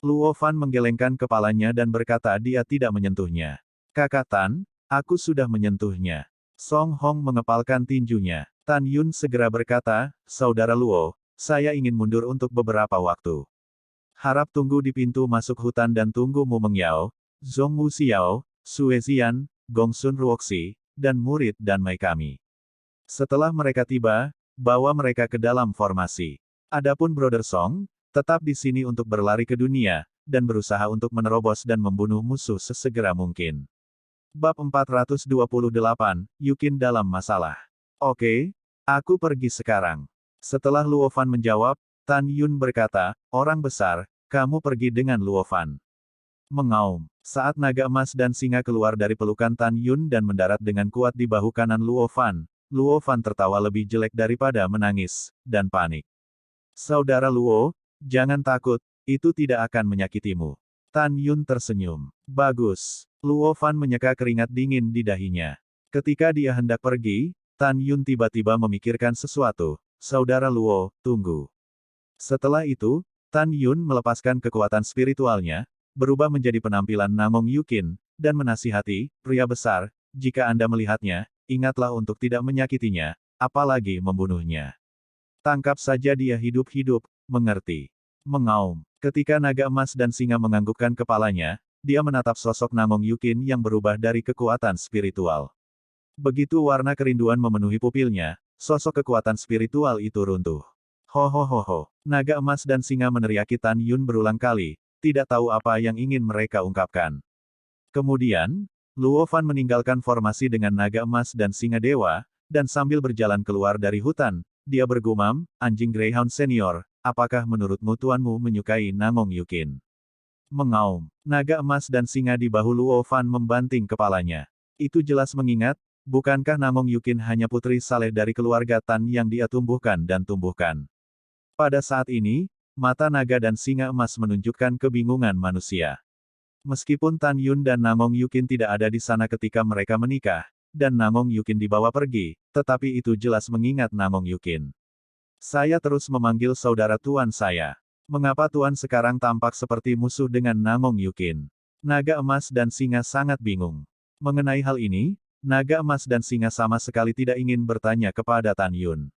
Luo Fan menggelengkan kepalanya dan berkata dia tidak menyentuhnya. Kakak Tan, aku sudah menyentuhnya. Song Hong mengepalkan tinjunya. Tan Yun segera berkata, Saudara Luo, saya ingin mundur untuk beberapa waktu. Harap tunggu di pintu masuk hutan dan tunggu Mu Mengyao, Zhongwu Xiao, Sue Zian, Gongsun Ruoxi, dan murid dan Mei kami. Setelah mereka tiba, bawa mereka ke dalam formasi. Adapun Brother Song, tetap di sini untuk berlari ke dunia, dan berusaha untuk menerobos dan membunuh musuh sesegera mungkin. Bab 428, Yukin dalam masalah. Oke, aku pergi sekarang. Setelah Luo Fan menjawab, Tan Yun berkata, orang besar, kamu pergi dengan Luo Fan. Mengaum. Saat naga emas dan singa keluar dari pelukan Tan Yun dan mendarat dengan kuat di bahu kanan Luo Fan tertawa lebih jelek daripada menangis, dan panik. Saudara Luo, jangan takut, itu tidak akan menyakitimu. Tan Yun tersenyum. Bagus. Luo Fan menyeka keringat dingin di dahinya. Ketika dia hendak pergi, Tan Yun tiba-tiba memikirkan sesuatu. Saudara Luo, tunggu. Setelah itu, Tan Yun melepaskan kekuatan spiritualnya, berubah menjadi penampilan Namong Yukin, dan menasihati, pria besar, jika Anda melihatnya, ingatlah untuk tidak menyakitinya, apalagi membunuhnya. Tangkap saja dia hidup-hidup, mengerti? Mengaum. Ketika naga emas dan singa menganggukkan kepalanya, dia menatap sosok Namong Yukin yang berubah dari kekuatan spiritual. Begitu warna kerinduan memenuhi pupilnya, sosok kekuatan spiritual itu runtuh. Ho. Naga emas dan singa meneriaki Tan Yun berulang kali, tidak tahu apa yang ingin mereka ungkapkan. Kemudian, Luo Fan meninggalkan formasi dengan naga emas dan singa dewa, dan sambil berjalan keluar dari hutan, dia bergumam, anjing Greyhound Senior, apakah menurutmu tuanmu menyukai Namong Yukin? Mengaum. Naga emas dan singa di bahu Luo Fan membanting kepalanya. Itu jelas mengingat, bukankah Namong Yukin hanya putri saleh dari keluarga Tan yang dia tumbuhkan dan tumbuhkan? Pada saat ini, mata naga dan singa emas menunjukkan kebingungan manusia. Meskipun Tan Yun dan Namong Yukin tidak ada di sana ketika mereka menikah, dan Namong Yukin dibawa pergi, tetapi itu jelas mengingat Namong Yukin. Saya terus memanggil saudara tuan saya. Mengapa tuan sekarang tampak seperti musuh dengan Namong Yukin? Naga emas dan singa sangat bingung. Mengenai hal ini, naga emas dan singa sama sekali tidak ingin bertanya kepada Tan Yun.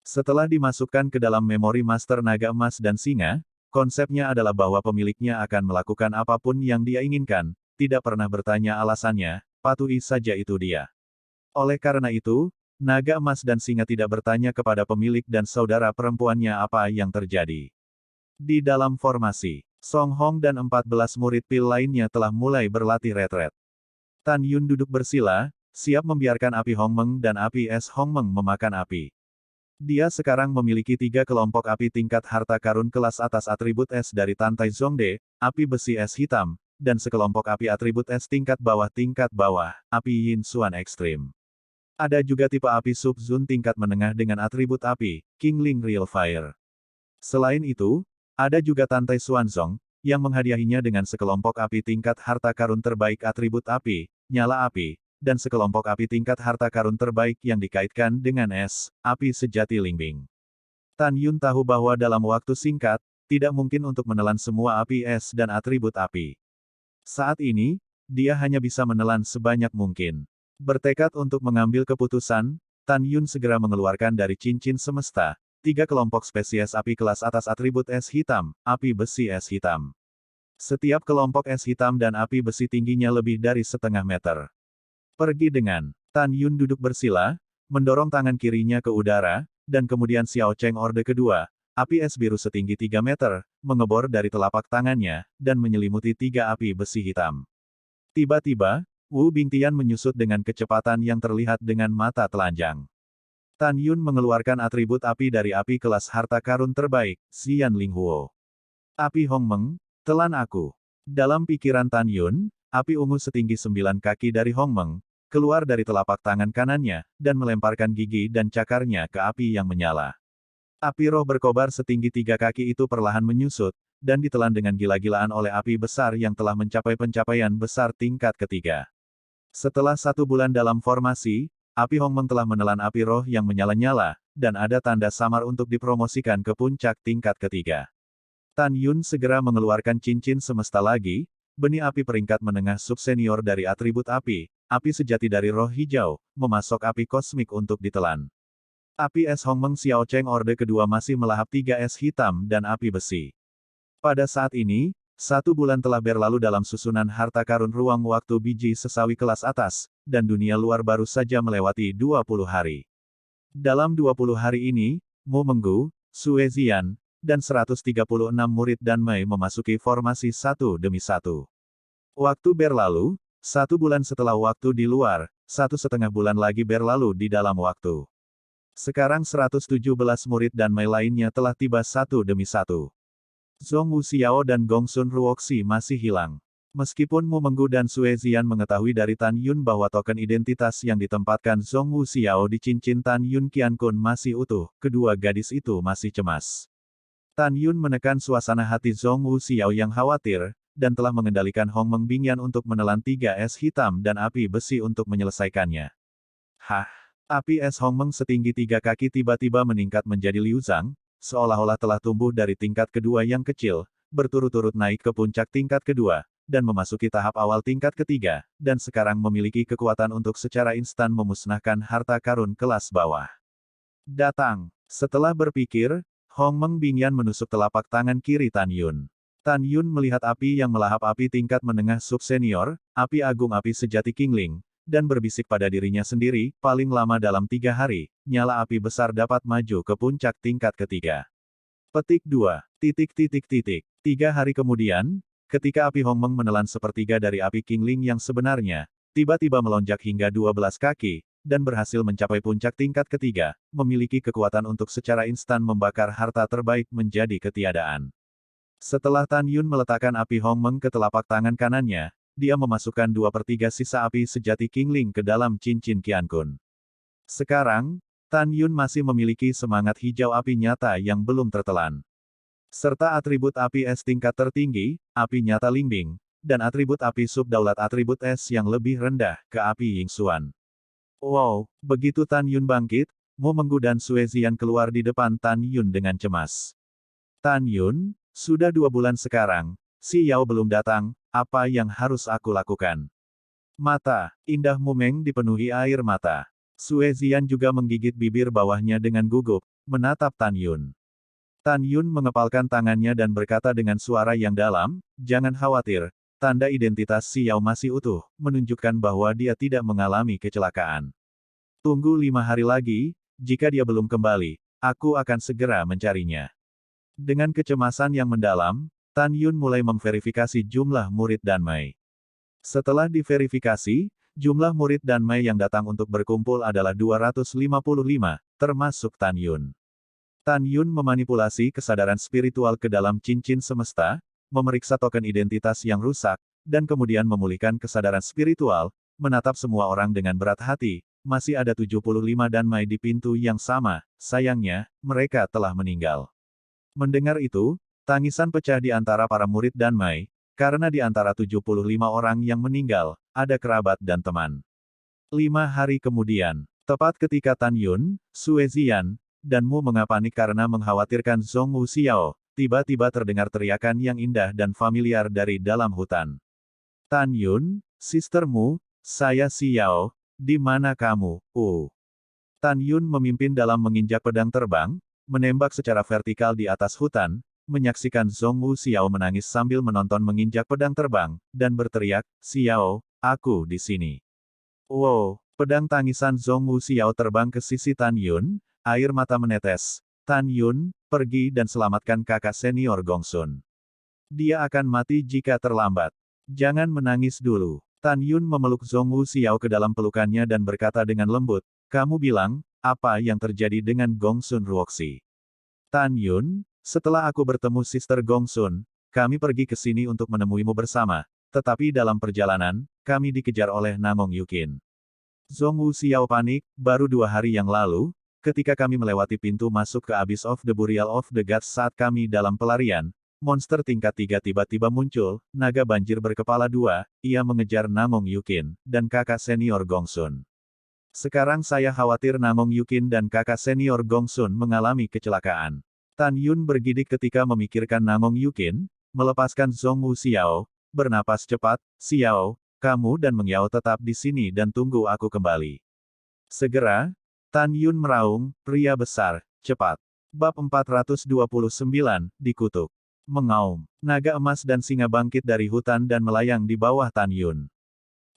Setelah dimasukkan ke dalam memori master naga emas dan singa, konsepnya adalah bahwa pemiliknya akan melakukan apapun yang dia inginkan, tidak pernah bertanya alasannya, patuhi saja itu dia. Oleh karena itu, naga emas dan singa tidak bertanya kepada pemilik dan saudara perempuannya apa yang terjadi. Di dalam formasi, Song Hong dan 14 murid pil lainnya telah mulai berlatih retret. Tan Yun duduk bersila, siap membiarkan api Hongmeng dan api es Hongmeng memakan api. Dia sekarang memiliki 3 kelompok api tingkat harta karun kelas atas atribut es dari Tantai Zhongde, api besi es hitam, dan sekelompok api atribut es tingkat bawah, api Yin Xuan Ekstrim. Ada juga tipe api Sub-Zun tingkat menengah dengan atribut api, Qingling Real Fire. Selain itu, ada juga Tantai Xuanzong, yang menghadiahinya dengan sekelompok api tingkat harta karun terbaik atribut api, nyala api, dan sekelompok api tingkat harta karun terbaik yang dikaitkan dengan es, api sejati Lingbing. Tan Yun tahu bahwa dalam waktu singkat, tidak mungkin untuk menelan semua api es dan atribut api. Saat ini, dia hanya bisa menelan sebanyak mungkin. Bertekad untuk mengambil keputusan, Tan Yun segera mengeluarkan dari cincin semesta, 3 kelompok spesies api kelas atas atribut es hitam, api besi es hitam. Setiap kelompok es hitam dan api besi tingginya lebih dari setengah meter. Pergi dengan. Tan Yun duduk bersila, mendorong tangan kirinya ke udara, dan kemudian Xiao Cheng Orde kedua, api es biru setinggi 3 meter, mengebor dari telapak tangannya, dan menyelimuti 3 api besi hitam. Tiba-tiba, Wu Bingtian menyusut dengan kecepatan yang terlihat dengan mata telanjang. Tan Yun mengeluarkan atribut api dari api kelas harta karun terbaik, Xian Ling Huo. Api Hongmeng, telan aku. Dalam pikiran Tan Yun, api ungu setinggi 9 kaki dari Hongmeng, keluar dari telapak tangan kanannya, dan melemparkan gigi dan cakarnya ke api yang menyala. Api roh berkobar setinggi 3 kaki itu perlahan menyusut, dan ditelan dengan gila-gilaan oleh api besar yang telah mencapai pencapaian besar tingkat ketiga. Setelah 1 bulan dalam formasi, api Hongmeng telah menelan api roh yang menyala-nyala, dan ada tanda samar untuk dipromosikan ke puncak tingkat ketiga. Tan Yun segera mengeluarkan cincin semesta lagi, benih api peringkat menengah subsenior dari atribut api sejati dari roh hijau, memasok api kosmik untuk ditelan. Api es Hongmeng Xiao Cheng Orde kedua masih melahap 3 es hitam dan api besi. Pada saat ini, 1 bulan telah berlalu dalam susunan harta karun ruang waktu biji sesawi kelas atas, dan dunia luar baru saja melewati 20 hari. Dalam 20 hari ini, Mu Menggu, Sue Zian, dan 136 murid dan Mei memasuki formasi satu demi satu. Waktu berlalu, 1 bulan setelah waktu di luar, 1,5 bulan lagi berlalu di dalam waktu. Sekarang 117 murid dan Mei lainnya telah tiba satu demi satu. Zhong Wuxiao dan Gongsun Ruoxi masih hilang. Meskipun Mu Menggu dan Sue Zian mengetahui dari Tan Yun bahwa token identitas yang ditempatkan Zhong Wuxiao di cincin Tan Yun Qiankun masih utuh, kedua gadis itu masih cemas. Tan Yun menekan suasana hati Zhong Wuxiao yang khawatir, dan telah mengendalikan Hong Meng Bingyan untuk menelan 3 es hitam dan api besi untuk menyelesaikannya. Hah! Api es Hong Meng setinggi 3 kaki tiba-tiba meningkat menjadi Liu Zhang, seolah-olah telah tumbuh dari tingkat kedua yang kecil, berturut-turut naik ke puncak tingkat kedua, dan memasuki tahap awal tingkat ketiga, dan sekarang memiliki kekuatan untuk secara instan memusnahkan harta karun kelas bawah. Datang! Setelah berpikir, Hong Meng Bingyan menusuk telapak tangan kiri Tan Yun. Tan Yun melihat api yang melahap api tingkat menengah subsenior, api agung api sejati Qingling, dan berbisik pada dirinya sendiri, paling lama dalam 3 hari, nyala api besar dapat maju ke puncak tingkat ketiga. Petik 2. 3 hari kemudian, ketika api Hong Meng menelan sepertiga dari api Qingling yang sebenarnya, tiba-tiba melonjak hingga 12 kaki, dan berhasil mencapai puncak tingkat ketiga, memiliki kekuatan untuk secara instan membakar harta terbaik menjadi ketiadaan. Setelah Tan Yun meletakkan api Hong Meng ke telapak tangan kanannya, dia memasukkan 2/3 sisa api sejati Qingling ke dalam cincin Qiankun. Sekarang, Tan Yun masih memiliki semangat hijau api nyata yang belum tertelan. Serta atribut api es tingkat tertinggi, api nyata Lingbing, dan atribut api subdaulat atribut es yang lebih rendah, ke api Yingxuan. Wow, begitu Tan Yun bangkit, Mu Menggu dan Sue Zian keluar di depan Tan Yun dengan cemas. Tan Yun, sudah 2 bulan sekarang, si Yao belum datang, apa yang harus aku lakukan? Mata indah Mu Meng dipenuhi air mata. Sue Zian juga menggigit bibir bawahnya dengan gugup, menatap Tan Yun. Tan Yun mengepalkan tangannya dan berkata dengan suara yang dalam, jangan khawatir, tanda identitas si Yao masih utuh, menunjukkan bahwa dia tidak mengalami kecelakaan. Tunggu 5 hari lagi, jika dia belum kembali, aku akan segera mencarinya. Dengan kecemasan yang mendalam, Tan Yun mulai memverifikasi jumlah murid dan Mei. Setelah diverifikasi, jumlah murid dan Mei yang datang untuk berkumpul adalah 255, termasuk Tan Yun. Tan Yun memanipulasi kesadaran spiritual ke dalam cincin semesta, memeriksa token identitas yang rusak, dan kemudian memulihkan kesadaran spiritual, menatap semua orang dengan berat hati, masih ada 75 dan Mei di pintu yang sama, sayangnya, mereka telah meninggal. Mendengar itu, tangisan pecah di antara para murid dan Mei, karena di antara 75 orang yang meninggal, ada kerabat dan teman. 5 hari kemudian, tepat ketika Tan Yun, Sue Zian, dan Mu Meng panik karena mengkhawatirkan Zhong Wuxiao, tiba-tiba terdengar teriakan yang indah dan familiar dari dalam hutan. Tan Yun, Sister Mu, saya si Yao, di mana kamu, Tan Yun memimpin dalam menginjak pedang terbang, menembak secara vertikal di atas hutan, menyaksikan Zhong Wuxiao menangis sambil menonton menginjak pedang terbang, dan berteriak, Xiao, aku di sini. Wow, pedang tangisan Zhong Wuxiao terbang ke sisi Tan Yun, air mata menetes. Tan Yun, pergi dan selamatkan kakak senior Gongsun. Dia akan mati jika terlambat. Jangan menangis dulu. Tan Yun memeluk Zhong Wuxiao ke dalam pelukannya dan berkata dengan lembut, kamu bilang, apa yang terjadi dengan Gongsun Ruoxi? Tan Yun, setelah aku bertemu Sister Gongsun, kami pergi ke sini untuk menemuimu bersama, tetapi dalam perjalanan, kami dikejar oleh Namong Yukin. Zhong Wuxiao panik, baru 2 hari yang lalu, ketika kami melewati pintu masuk ke Abyss of the Burial of the Gods saat kami dalam pelarian, monster tingkat 3 tiba-tiba muncul, naga banjir berkepala 2, ia mengejar Namong Yukin, dan kakak senior Gongsun. Sekarang saya khawatir Namong Yukin dan kakak senior Gongsun mengalami kecelakaan. Tan Yun bergidik ketika memikirkan Namong Yukin, melepaskan Zhong Wuxiao, bernapas cepat, Xiao, kamu dan Meng Yao tetap di sini dan tunggu aku kembali. Segera, Tan Yun meraung, pria besar, cepat. Bab 429, dikutuk. Mengaum. Naga emas dan singa bangkit dari hutan dan melayang di bawah Tan Yun.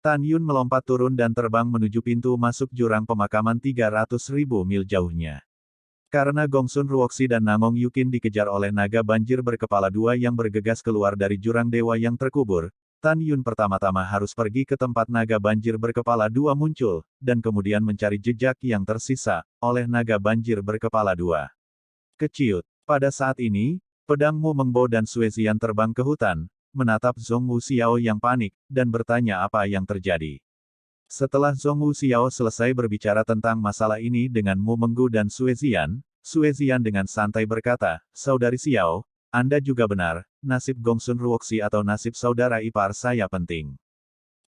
Tan Yun melompat turun dan terbang menuju pintu masuk jurang pemakaman 300.000 mil jauhnya. Karena Gongsun Ruoxi dan Namong Yukin dikejar oleh naga banjir berkepala dua yang bergegas keluar dari jurang dewa yang terkubur, Tan Yun pertama-tama harus pergi ke tempat naga banjir berkepala dua muncul, dan kemudian mencari jejak yang tersisa oleh naga banjir berkepala dua. Keciut. Pada saat ini, pedang Mu Mengbo dan Suezian terbang ke hutan, menatap Zhong Wu Xiao yang panik, dan bertanya apa yang terjadi. Setelah Zhong Wu Xiao selesai berbicara tentang masalah ini dengan Mu Menggu dan Suezian, Suezian dengan santai berkata, "Saudari Xiao, Anda juga benar, nasib Gongsun Ruoxi atau nasib saudara ipar saya penting.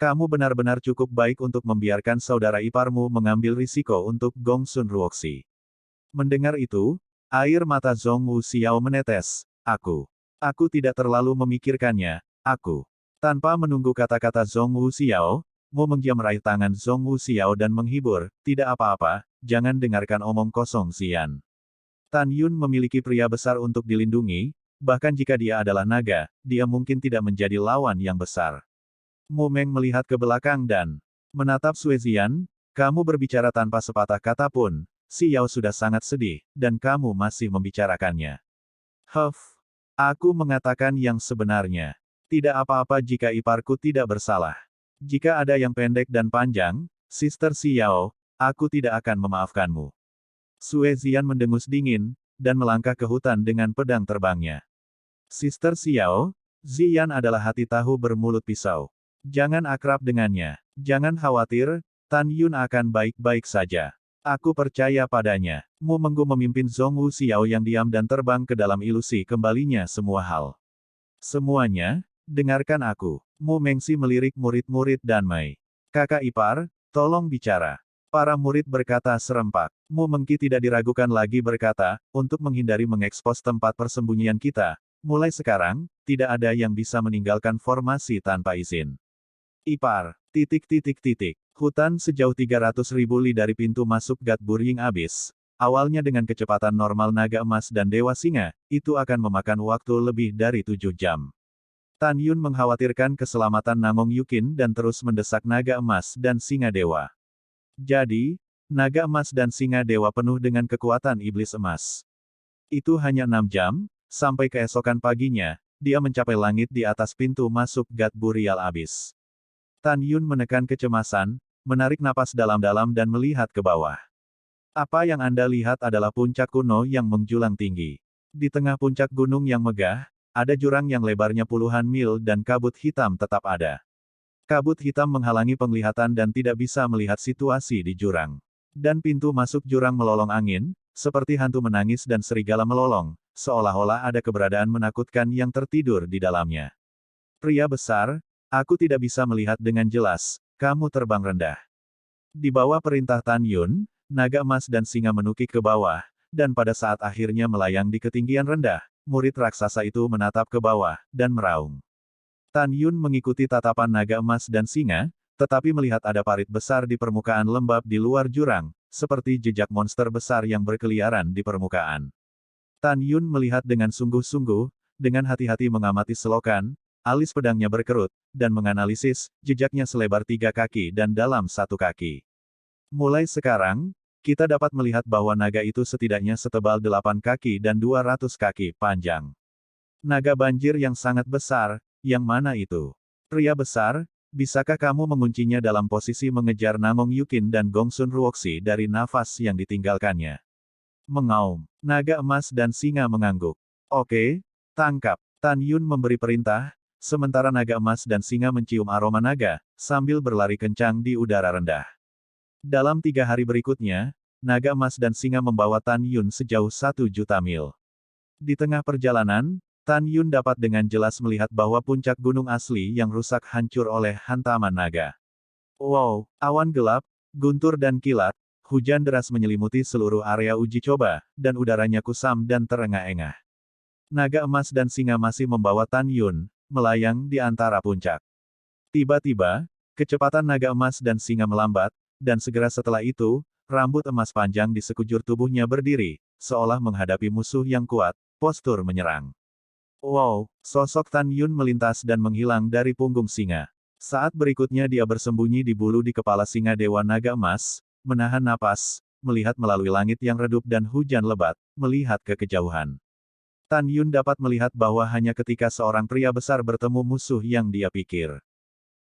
Kamu benar-benar cukup baik untuk membiarkan saudara iparmu mengambil risiko untuk Gongsun Ruoxi." Mendengar itu, air mata Zhong Wu Xiao menetes. Aku tidak terlalu memikirkannya, aku. Tanpa menunggu kata-kata Zhong Wu Xiao, Mu Mengjiam meraih tangan Zhong Wu Xiao dan menghibur, "Tidak apa-apa, jangan dengarkan omong kosong Xian. Tan Yun memiliki pria besar untuk dilindungi, bahkan jika dia adalah naga, dia mungkin tidak menjadi lawan yang besar." Mu Meng melihat ke belakang dan menatap Suezian, "Kamu berbicara tanpa sepatah kata pun. Xiao sudah sangat sedih, dan kamu masih membicarakannya." Aku mengatakan yang sebenarnya. Tidak apa-apa jika iparku tidak bersalah. Jika ada yang pendek dan panjang, Sister Xiao, aku tidak akan memaafkanmu." Suezian mendengus dingin, dan melangkah ke hutan dengan pedang terbangnya. "Sister Xiao, Ziyan adalah hati tahu bermulut pisau. Jangan akrab dengannya. Jangan khawatir, Tan Yun akan baik-baik saja. Aku percaya padanya." Mu Menggu memimpin Zhong Wu Xiao yang diam dan terbang ke dalam ilusi kembalinya semua hal. "Semuanya, dengarkan aku." Mu Mengsi melirik murid-murid dan Mei. "Kakak ipar, tolong bicara." Para murid berkata serempak. Mu Mengki tidak diragukan lagi berkata, "Untuk menghindari mengekspos tempat persembunyian kita, mulai sekarang, tidak ada yang bisa meninggalkan formasi tanpa izin. Ipar, ... Hutan sejauh 300.000 li dari pintu masuk Gat Burying Abyss. Awalnya dengan kecepatan normal naga emas dan dewa singa, itu akan memakan waktu lebih dari 7 jam. Tan Yun mengkhawatirkan keselamatan Namong Yukin dan terus mendesak naga emas dan singa dewa. Jadi, naga emas dan singa dewa penuh dengan kekuatan iblis emas. Itu hanya 6 jam, sampai keesokan paginya, dia mencapai langit di atas pintu masuk Gat Burial Abyss. Tan Yun menekan kecemasan, menarik napas dalam-dalam dan melihat ke bawah. Apa yang Anda lihat adalah puncak kuno yang menjulang tinggi. Di tengah puncak gunung yang megah, ada jurang yang lebarnya puluhan mil dan kabut hitam tetap ada. Kabut hitam menghalangi penglihatan dan tidak bisa melihat situasi di jurang. Dan pintu masuk jurang melolong angin, seperti hantu menangis dan serigala melolong, seolah-olah ada keberadaan menakutkan yang tertidur di dalamnya. "Pria besar, aku tidak bisa melihat dengan jelas, kamu terbang rendah." Di bawah perintah Tan Yun, naga emas dan singa menukik ke bawah, dan pada saat akhirnya melayang di ketinggian rendah, murid raksasa itu menatap ke bawah, dan meraung. Tan Yun mengikuti tatapan naga emas dan singa, tetapi melihat ada parit besar di permukaan lembab di luar jurang, seperti jejak monster besar yang berkeliaran di permukaan. Tan Yun melihat dengan sungguh-sungguh, dengan hati-hati mengamati selokan, alis pedangnya berkerut, dan menganalisis, jejaknya selebar 3 kaki dan dalam 1 kaki. Mulai sekarang, kita dapat melihat bahwa naga itu setidaknya setebal 8 kaki dan 200 kaki panjang. Naga banjir yang sangat besar, yang mana itu? Pria besar, bisakah kamu menguncinya dalam posisi mengejar Namong Yukin dan Gongsun Ruoxi dari nafas yang ditinggalkannya? Mengaum. Naga emas dan singa mengangguk. "Oke, tangkap." Tan Yun memberi perintah, sementara naga emas dan singa mencium aroma naga, sambil berlari kencang di udara rendah. Dalam 3 hari berikutnya, naga emas dan singa membawa Tan Yun sejauh 1 juta mil. Di tengah perjalanan, Tan Yun dapat dengan jelas melihat bahwa puncak gunung asli yang rusak hancur oleh hantaman naga. Wow, awan gelap, guntur dan kilat, hujan deras menyelimuti seluruh area uji coba, dan udaranya kusam dan terengah-engah. Naga emas dan singa masih membawa Tan Yun, melayang di antara puncak. Tiba-tiba, kecepatan naga emas dan singa melambat, dan segera setelah itu, rambut emas panjang di sekujur tubuhnya berdiri, seolah menghadapi musuh yang kuat, postur menyerang. Wow, sosok Tan Yun melintas dan menghilang dari punggung singa. Saat berikutnya dia bersembunyi di bulu di kepala singa Dewa Naga Emas, menahan napas, melihat melalui langit yang redup dan hujan lebat, melihat ke kejauhan. Tan Yun dapat melihat bahwa hanya ketika seorang pria besar bertemu musuh yang dia pikir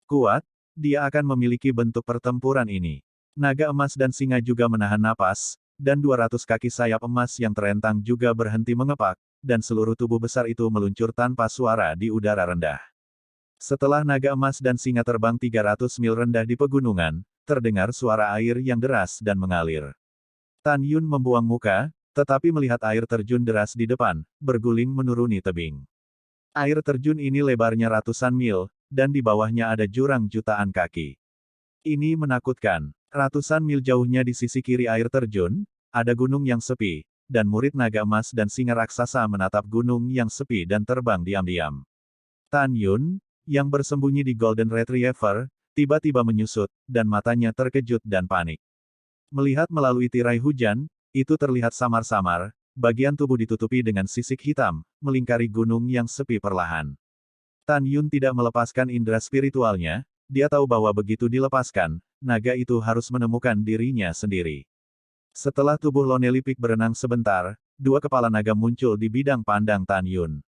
kuat, dia akan memiliki bentuk pertempuran ini. Naga emas dan singa juga menahan napas, dan 200 kaki sayap emas yang terentang juga berhenti mengepak, dan seluruh tubuh besar itu meluncur tanpa suara di udara rendah. Setelah naga emas dan singa terbang 300 mil rendah di pegunungan, terdengar suara air yang deras dan mengalir. Tan Yun membuang muka, tetapi melihat air terjun deras di depan, berguling menuruni tebing. Air terjun ini lebarnya ratusan mil, dan di bawahnya ada jurang jutaan kaki. Ini menakutkan. Ratusan mil jauhnya di sisi kiri air terjun, ada gunung yang sepi, dan murid naga emas dan singa raksasa menatap gunung yang sepi dan terbang diam-diam. Tan Yun, yang bersembunyi di Golden Retriever, tiba-tiba menyusut, dan matanya terkejut dan panik. Melihat melalui tirai hujan, itu terlihat samar-samar, bagian tubuh ditutupi dengan sisik hitam, melingkari gunung yang sepi perlahan. Tan Yun tidak melepaskan indera spiritualnya, dia tahu bahwa begitu dilepaskan, naga itu harus menemukan dirinya sendiri. Setelah tubuh Lonely Pig berenang sebentar, dua kepala naga muncul di bidang pandang Tan Yun.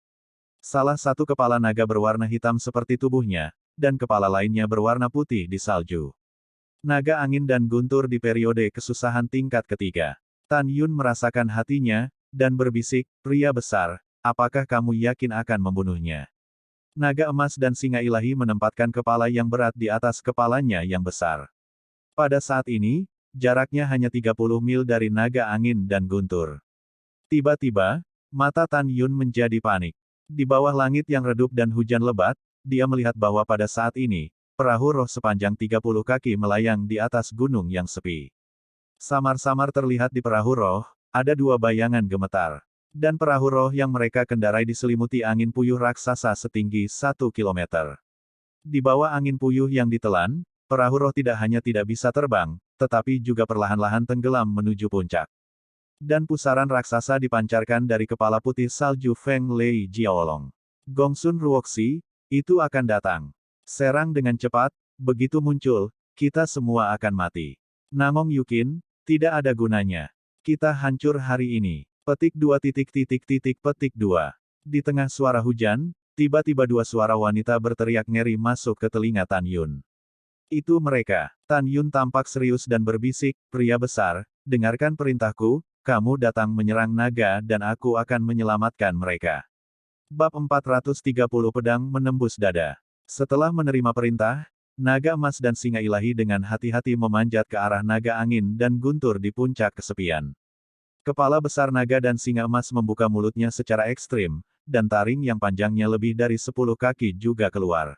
Salah satu kepala naga berwarna hitam seperti tubuhnya, dan kepala lainnya berwarna putih di salju. Naga angin dan guntur di periode kesusahan tingkat ketiga. Tan Yun merasakan hatinya, dan berbisik, pria besar, apakah kamu yakin akan membunuhnya? Naga emas dan singa ilahi menempatkan kepala yang berat di atas kepalanya yang besar. Pada saat ini, jaraknya hanya 30 mil dari naga angin dan guntur. Tiba-tiba, mata Tan Yun menjadi panik. Di bawah langit yang redup dan hujan lebat, dia melihat bahwa pada saat ini, perahu roh sepanjang 30 kaki melayang di atas gunung yang sepi. Samar-samar terlihat di perahu roh, ada dua bayangan gemetar. Dan perahu roh yang mereka kendarai diselimuti angin puyuh raksasa setinggi 1 kilometer. Di bawah angin puyuh yang ditelan, perahu roh tidak hanya tidak bisa terbang, tetapi juga perlahan-lahan tenggelam menuju puncak. Dan pusaran raksasa dipancarkan dari kepala putih salju Feng Lei Jiaolong. Gongsun Ruoxi, itu akan datang. Serang dengan cepat, begitu muncul, kita semua akan mati. Nangong Yukin, tidak ada gunanya. Kita hancur hari ini. Petik 2. Di tengah suara hujan, tiba-tiba dua suara wanita berteriak ngeri masuk ke telinga Tan Yun. Itu mereka. Tan Yun tampak serius dan berbisik, pria besar, dengarkan perintahku, kamu datang menyerang naga dan aku akan menyelamatkan mereka. Bab 430 Pedang Menembus Dada. Setelah menerima perintah, naga emas dan singa ilahi dengan hati-hati memanjat ke arah naga angin dan guntur di puncak kesepian. Kepala besar naga dan singa emas membuka mulutnya secara ekstrim, dan taring yang panjangnya lebih dari 10 kaki juga keluar.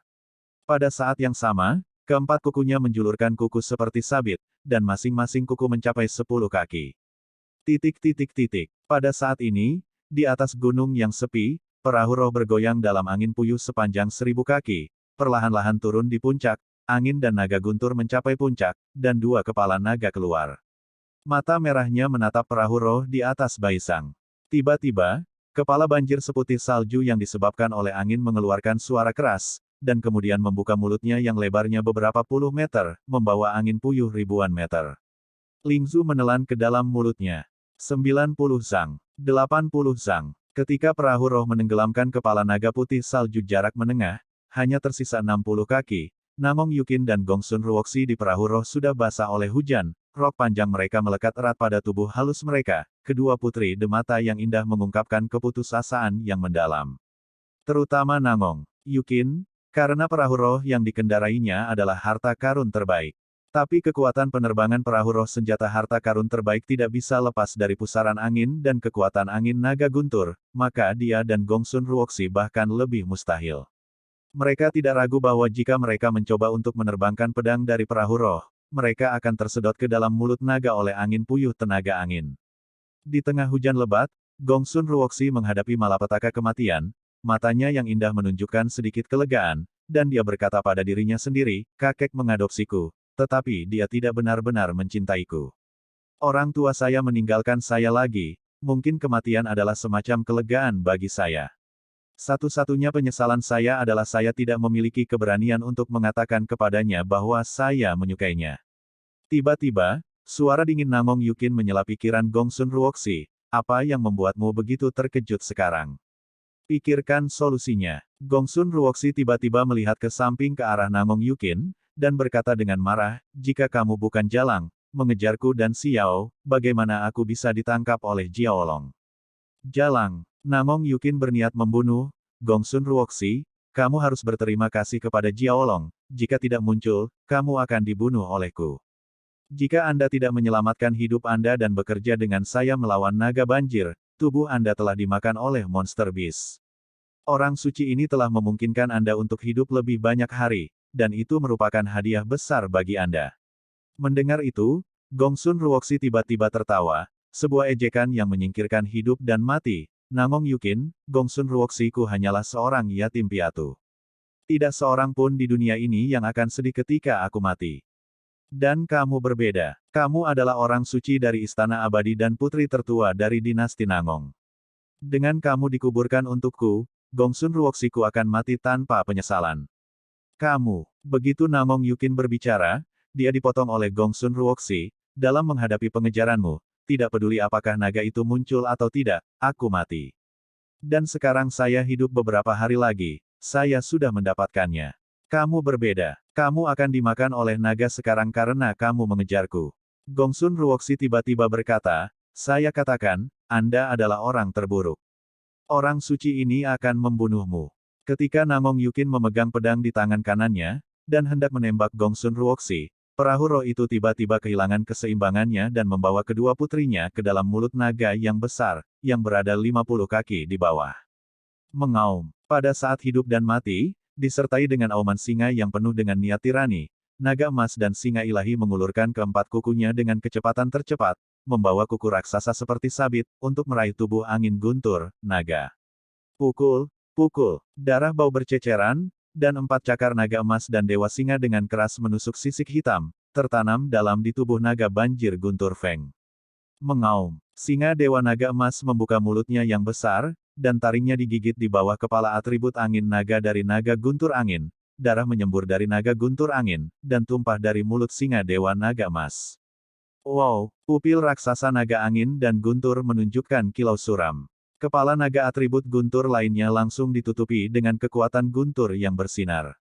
Pada saat yang sama, keempat kukunya menjulurkan kuku seperti sabit, dan masing-masing kuku mencapai 10 kaki. Pada saat ini, di atas gunung yang sepi, perahu roh bergoyang dalam angin puyuh sepanjang 1000 kaki, perlahan-lahan turun di puncak, angin dan naga guntur mencapai puncak, dan dua kepala naga keluar. Mata merahnya menatap perahu roh di atas Baisang. Tiba-tiba, kepala banjir seputih salju yang disebabkan oleh angin mengeluarkan suara keras, dan kemudian membuka mulutnya yang lebarnya beberapa puluh meter, membawa angin puyuh ribuan meter. Lingzu menelan ke dalam mulutnya. 90 zang. 80 zang. Ketika perahu roh menenggelamkan kepala naga putih salju jarak menengah, hanya tersisa 60 kaki, Nangong Yukin dan Gongsun Ruoxi di perahu roh sudah basah oleh hujan. Rok panjang mereka melekat erat pada tubuh halus mereka, kedua putri demata yang indah mengungkapkan keputusasaan yang mendalam. Terutama Nangong Yukin, karena perahu roh yang dikendarainya adalah harta karun terbaik. Tapi kekuatan penerbangan perahu roh senjata harta karun terbaik tidak bisa lepas dari pusaran angin dan kekuatan angin naga guntur, maka dia dan Gongsun Ruoxi bahkan lebih mustahil. Mereka tidak ragu bahwa jika mereka mencoba untuk menerbangkan pedang dari perahu roh, mereka akan tersedot ke dalam mulut naga oleh angin puyuh tenaga angin. Di tengah hujan lebat, Gongsun Ruoxi menghadapi malapetaka kematian, matanya yang indah menunjukkan sedikit kelegaan, dan dia berkata pada dirinya sendiri, kakek mengadopsiku, tetapi dia tidak benar-benar mencintaiku. Orang tua saya meninggalkan saya lagi, mungkin kematian adalah semacam kelegaan bagi saya. Satu-satunya penyesalan saya adalah saya tidak memiliki keberanian untuk mengatakan kepadanya bahwa saya menyukainya. Tiba-tiba, suara dingin Namong Yukin menyela pikiran Gongsun Ruoxi. Apa yang membuatmu begitu terkejut sekarang? Pikirkan solusinya. Gongsun Ruoxi tiba-tiba melihat ke samping ke arah Namong Yukin, dan berkata dengan marah, jika kamu bukan Jalang, mengejarku dan Xiao, bagaimana aku bisa ditangkap oleh Jiaolong? Jalang. Namong Yukin berniat membunuh, Gongsun Ruoxi, kamu harus berterima kasih kepada Jiaolong, jika tidak muncul, kamu akan dibunuh olehku. Jika Anda tidak menyelamatkan hidup Anda dan bekerja dengan saya melawan naga banjir, tubuh Anda telah dimakan oleh monster beast. Orang suci ini telah memungkinkan Anda untuk hidup lebih banyak hari, dan itu merupakan hadiah besar bagi Anda. Mendengar itu, Gongsun Ruoxi tiba-tiba tertawa, sebuah ejekan yang menyingkirkan hidup dan mati. Namong Yukin, Gongsun Ruoxiku hanyalah seorang yatim piatu. Tidak seorang pun di dunia ini yang akan sedih ketika aku mati. Dan kamu berbeda. Kamu adalah orang suci dari Istana Abadi dan putri tertua dari dinasti Nangong. Dengan kamu dikuburkan untukku, Gongsun Ruoxiku akan mati tanpa penyesalan. Kamu, begitu Namong Yukin berbicara, dia dipotong oleh Gongsun Ruoxi, dalam menghadapi pengejaranmu, tidak peduli apakah naga itu muncul atau tidak, aku mati. Dan sekarang saya hidup beberapa hari lagi, saya sudah mendapatkannya. Kamu berbeda. Kamu akan dimakan oleh naga sekarang karena kamu mengejarku. Gongsun Ruoxi tiba-tiba berkata, saya katakan, Anda adalah orang terburuk. Orang suci ini akan membunuhmu. Ketika Namong Yukin memegang pedang di tangan kanannya, dan hendak menembak Gongsun Ruoxi, perahu roh itu tiba-tiba kehilangan keseimbangannya dan membawa kedua putrinya ke dalam mulut naga yang besar, yang berada 50 kaki di bawah. Mengaum. Pada saat hidup dan mati, disertai dengan auman singa yang penuh dengan niat tirani, naga emas dan singa ilahi mengulurkan keempat kukunya dengan kecepatan tercepat, membawa kuku raksasa seperti sabit, untuk meraih tubuh angin guntur, naga. Pukul, pukul, darah bau berceceran, dan empat cakar naga emas dan dewa singa dengan keras menusuk sisik hitam, tertanam dalam di tubuh naga banjir guntur Feng. Mengaum, singa dewa naga emas membuka mulutnya yang besar, dan taringnya digigit di bawah kepala atribut angin naga dari naga guntur angin, darah menyembur dari naga guntur angin, dan tumpah dari mulut singa dewa naga emas. Wow, pupil raksasa naga angin dan guntur menunjukkan kilau suram. Kepala naga atribut guntur lainnya langsung ditutupi dengan kekuatan guntur yang bersinar.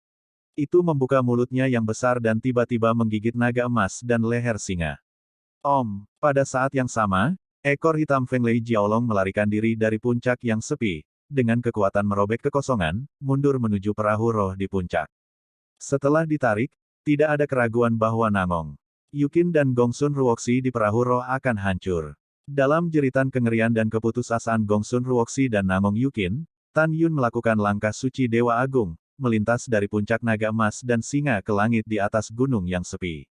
Itu membuka mulutnya yang besar dan tiba-tiba menggigit naga emas dan leher singa. Pada saat yang sama, ekor hitam Feng Lei Jiaolong melarikan diri dari puncak yang sepi, dengan kekuatan merobek kekosongan, mundur menuju perahu roh di puncak. Setelah ditarik, tidak ada keraguan bahwa Namong Yukin dan Gongsun Ruoxi di perahu roh akan hancur. Dalam jeritan kengerian dan keputusasaan Gongsun Ruoxi dan Namong Yukin, Tan Yun melakukan langkah suci Dewa Agung, melintas dari puncak naga emas dan singa ke langit di atas gunung yang sepi.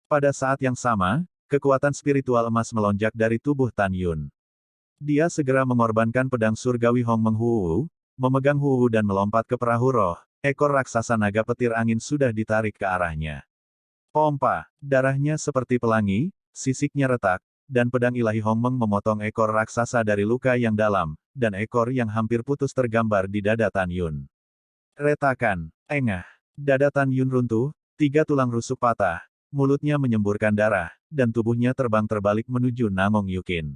Pada saat yang sama, kekuatan spiritual emas melonjak dari tubuh Tan Yun. Dia segera mengorbankan pedang surgawi Hong Meng Huwu, memegang Huwu dan melompat ke perahu roh, ekor raksasa naga petir angin sudah ditarik ke arahnya. Pompa, darahnya seperti pelangi, sisiknya retak, dan pedang ilahi Hong Meng memotong ekor raksasa dari luka yang dalam, dan ekor yang hampir putus tergambar di dada Tan Yun. Retakan, engah, dada Tan Yun runtuh, 3 tulang rusuk patah, mulutnya menyemburkan darah, dan tubuhnya terbang terbalik menuju Namong Yukin.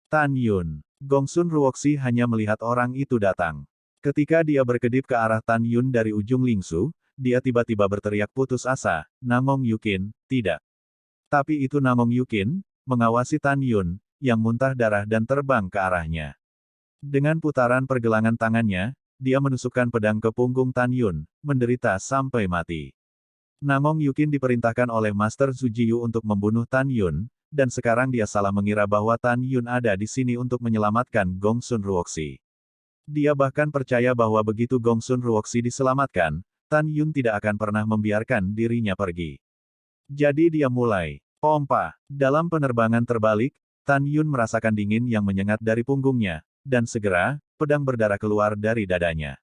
Tan Yun, Gongsun Ruoxi hanya melihat orang itu datang. Ketika dia berkedip ke arah Tan Yun dari ujung Lingsu, dia tiba-tiba berteriak putus asa, Namong Yukin, tidak. Tapi itu Namong Yukin, mengawasi Tan Yun, yang muntah darah dan terbang ke arahnya. Dengan putaran pergelangan tangannya, dia menusukkan pedang ke punggung Tan Yun, menderita sampai mati. Namong Yukin diperintahkan oleh Master Zujiyu untuk membunuh Tan Yun, dan sekarang dia salah mengira bahwa Tan Yun ada di sini untuk menyelamatkan Gongsun Ruoxi. Dia bahkan percaya bahwa begitu Gongsun Ruoxi diselamatkan, Tan Yun tidak akan pernah membiarkan dirinya pergi. Jadi dia mulai pompa. Dalam penerbangan terbalik, Tan Yun merasakan dingin yang menyengat dari punggungnya, dan segera, pedang berdarah keluar dari dadanya.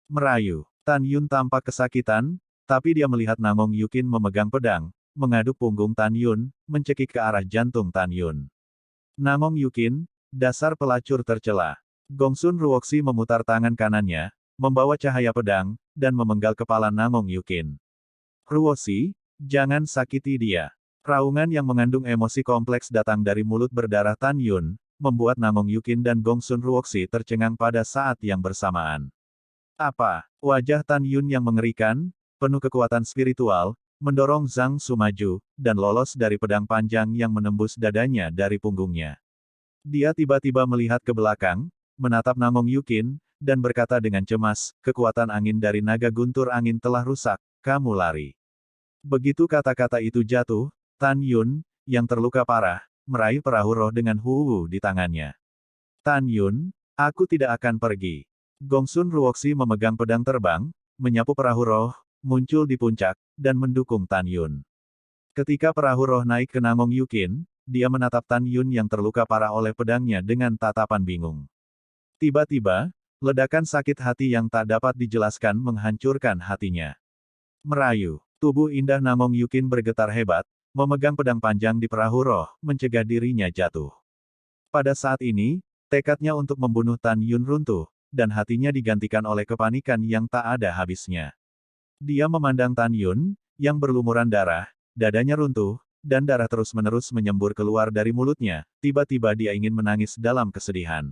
Merayu, Tan Yun tampak kesakitan, tapi dia melihat Namong Yukin memegang pedang, mengaduk punggung Tan Yun, mencekik ke arah jantung Tan Yun. Namong Yukin, dasar pelacur tercela. Gongsun Ruoxi memutar tangan kanannya, membawa cahaya pedang, dan memenggal kepala Namong Yukin. Ruoxi, jangan sakiti dia. Raungan yang mengandung emosi kompleks datang dari mulut berdarah Tan Yun, membuat Namong Yukin dan Gongsun Ruoxi tercengang pada saat yang bersamaan. Apa? Wajah Tan Yun yang mengerikan, penuh kekuatan spiritual, mendorong Zhang Su maju, dan lolos dari pedang panjang yang menembus dadanya dari punggungnya. Dia tiba-tiba melihat ke belakang, menatap Namong Yukin, dan berkata dengan cemas, kekuatan angin dari naga guntur angin telah rusak, kamu lari. Begitu kata-kata itu jatuh, Tan Yun, yang terluka parah, meraih perahu roh dengan Huwu di tangannya. Tan Yun, aku tidak akan pergi. Gongsun Ruoxi memegang pedang terbang, menyapu perahu roh, muncul di puncak, dan mendukung Tan Yun. Ketika perahu roh naik ke Namong Yukin, dia menatap Tan Yun yang terluka parah oleh pedangnya dengan tatapan bingung. Tiba-tiba, ledakan sakit hati yang tak dapat dijelaskan menghancurkan hatinya. Merayu, tubuh indah Namong Yukin bergetar hebat, memegang pedang panjang di perahu roh, mencegah dirinya jatuh. Pada saat ini, tekadnya untuk membunuh Tan Yun runtuh, dan hatinya digantikan oleh kepanikan yang tak ada habisnya. Dia memandang Tan Yun, yang berlumuran darah, dadanya runtuh, dan darah terus-menerus menyembur keluar dari mulutnya, tiba-tiba dia ingin menangis dalam kesedihan.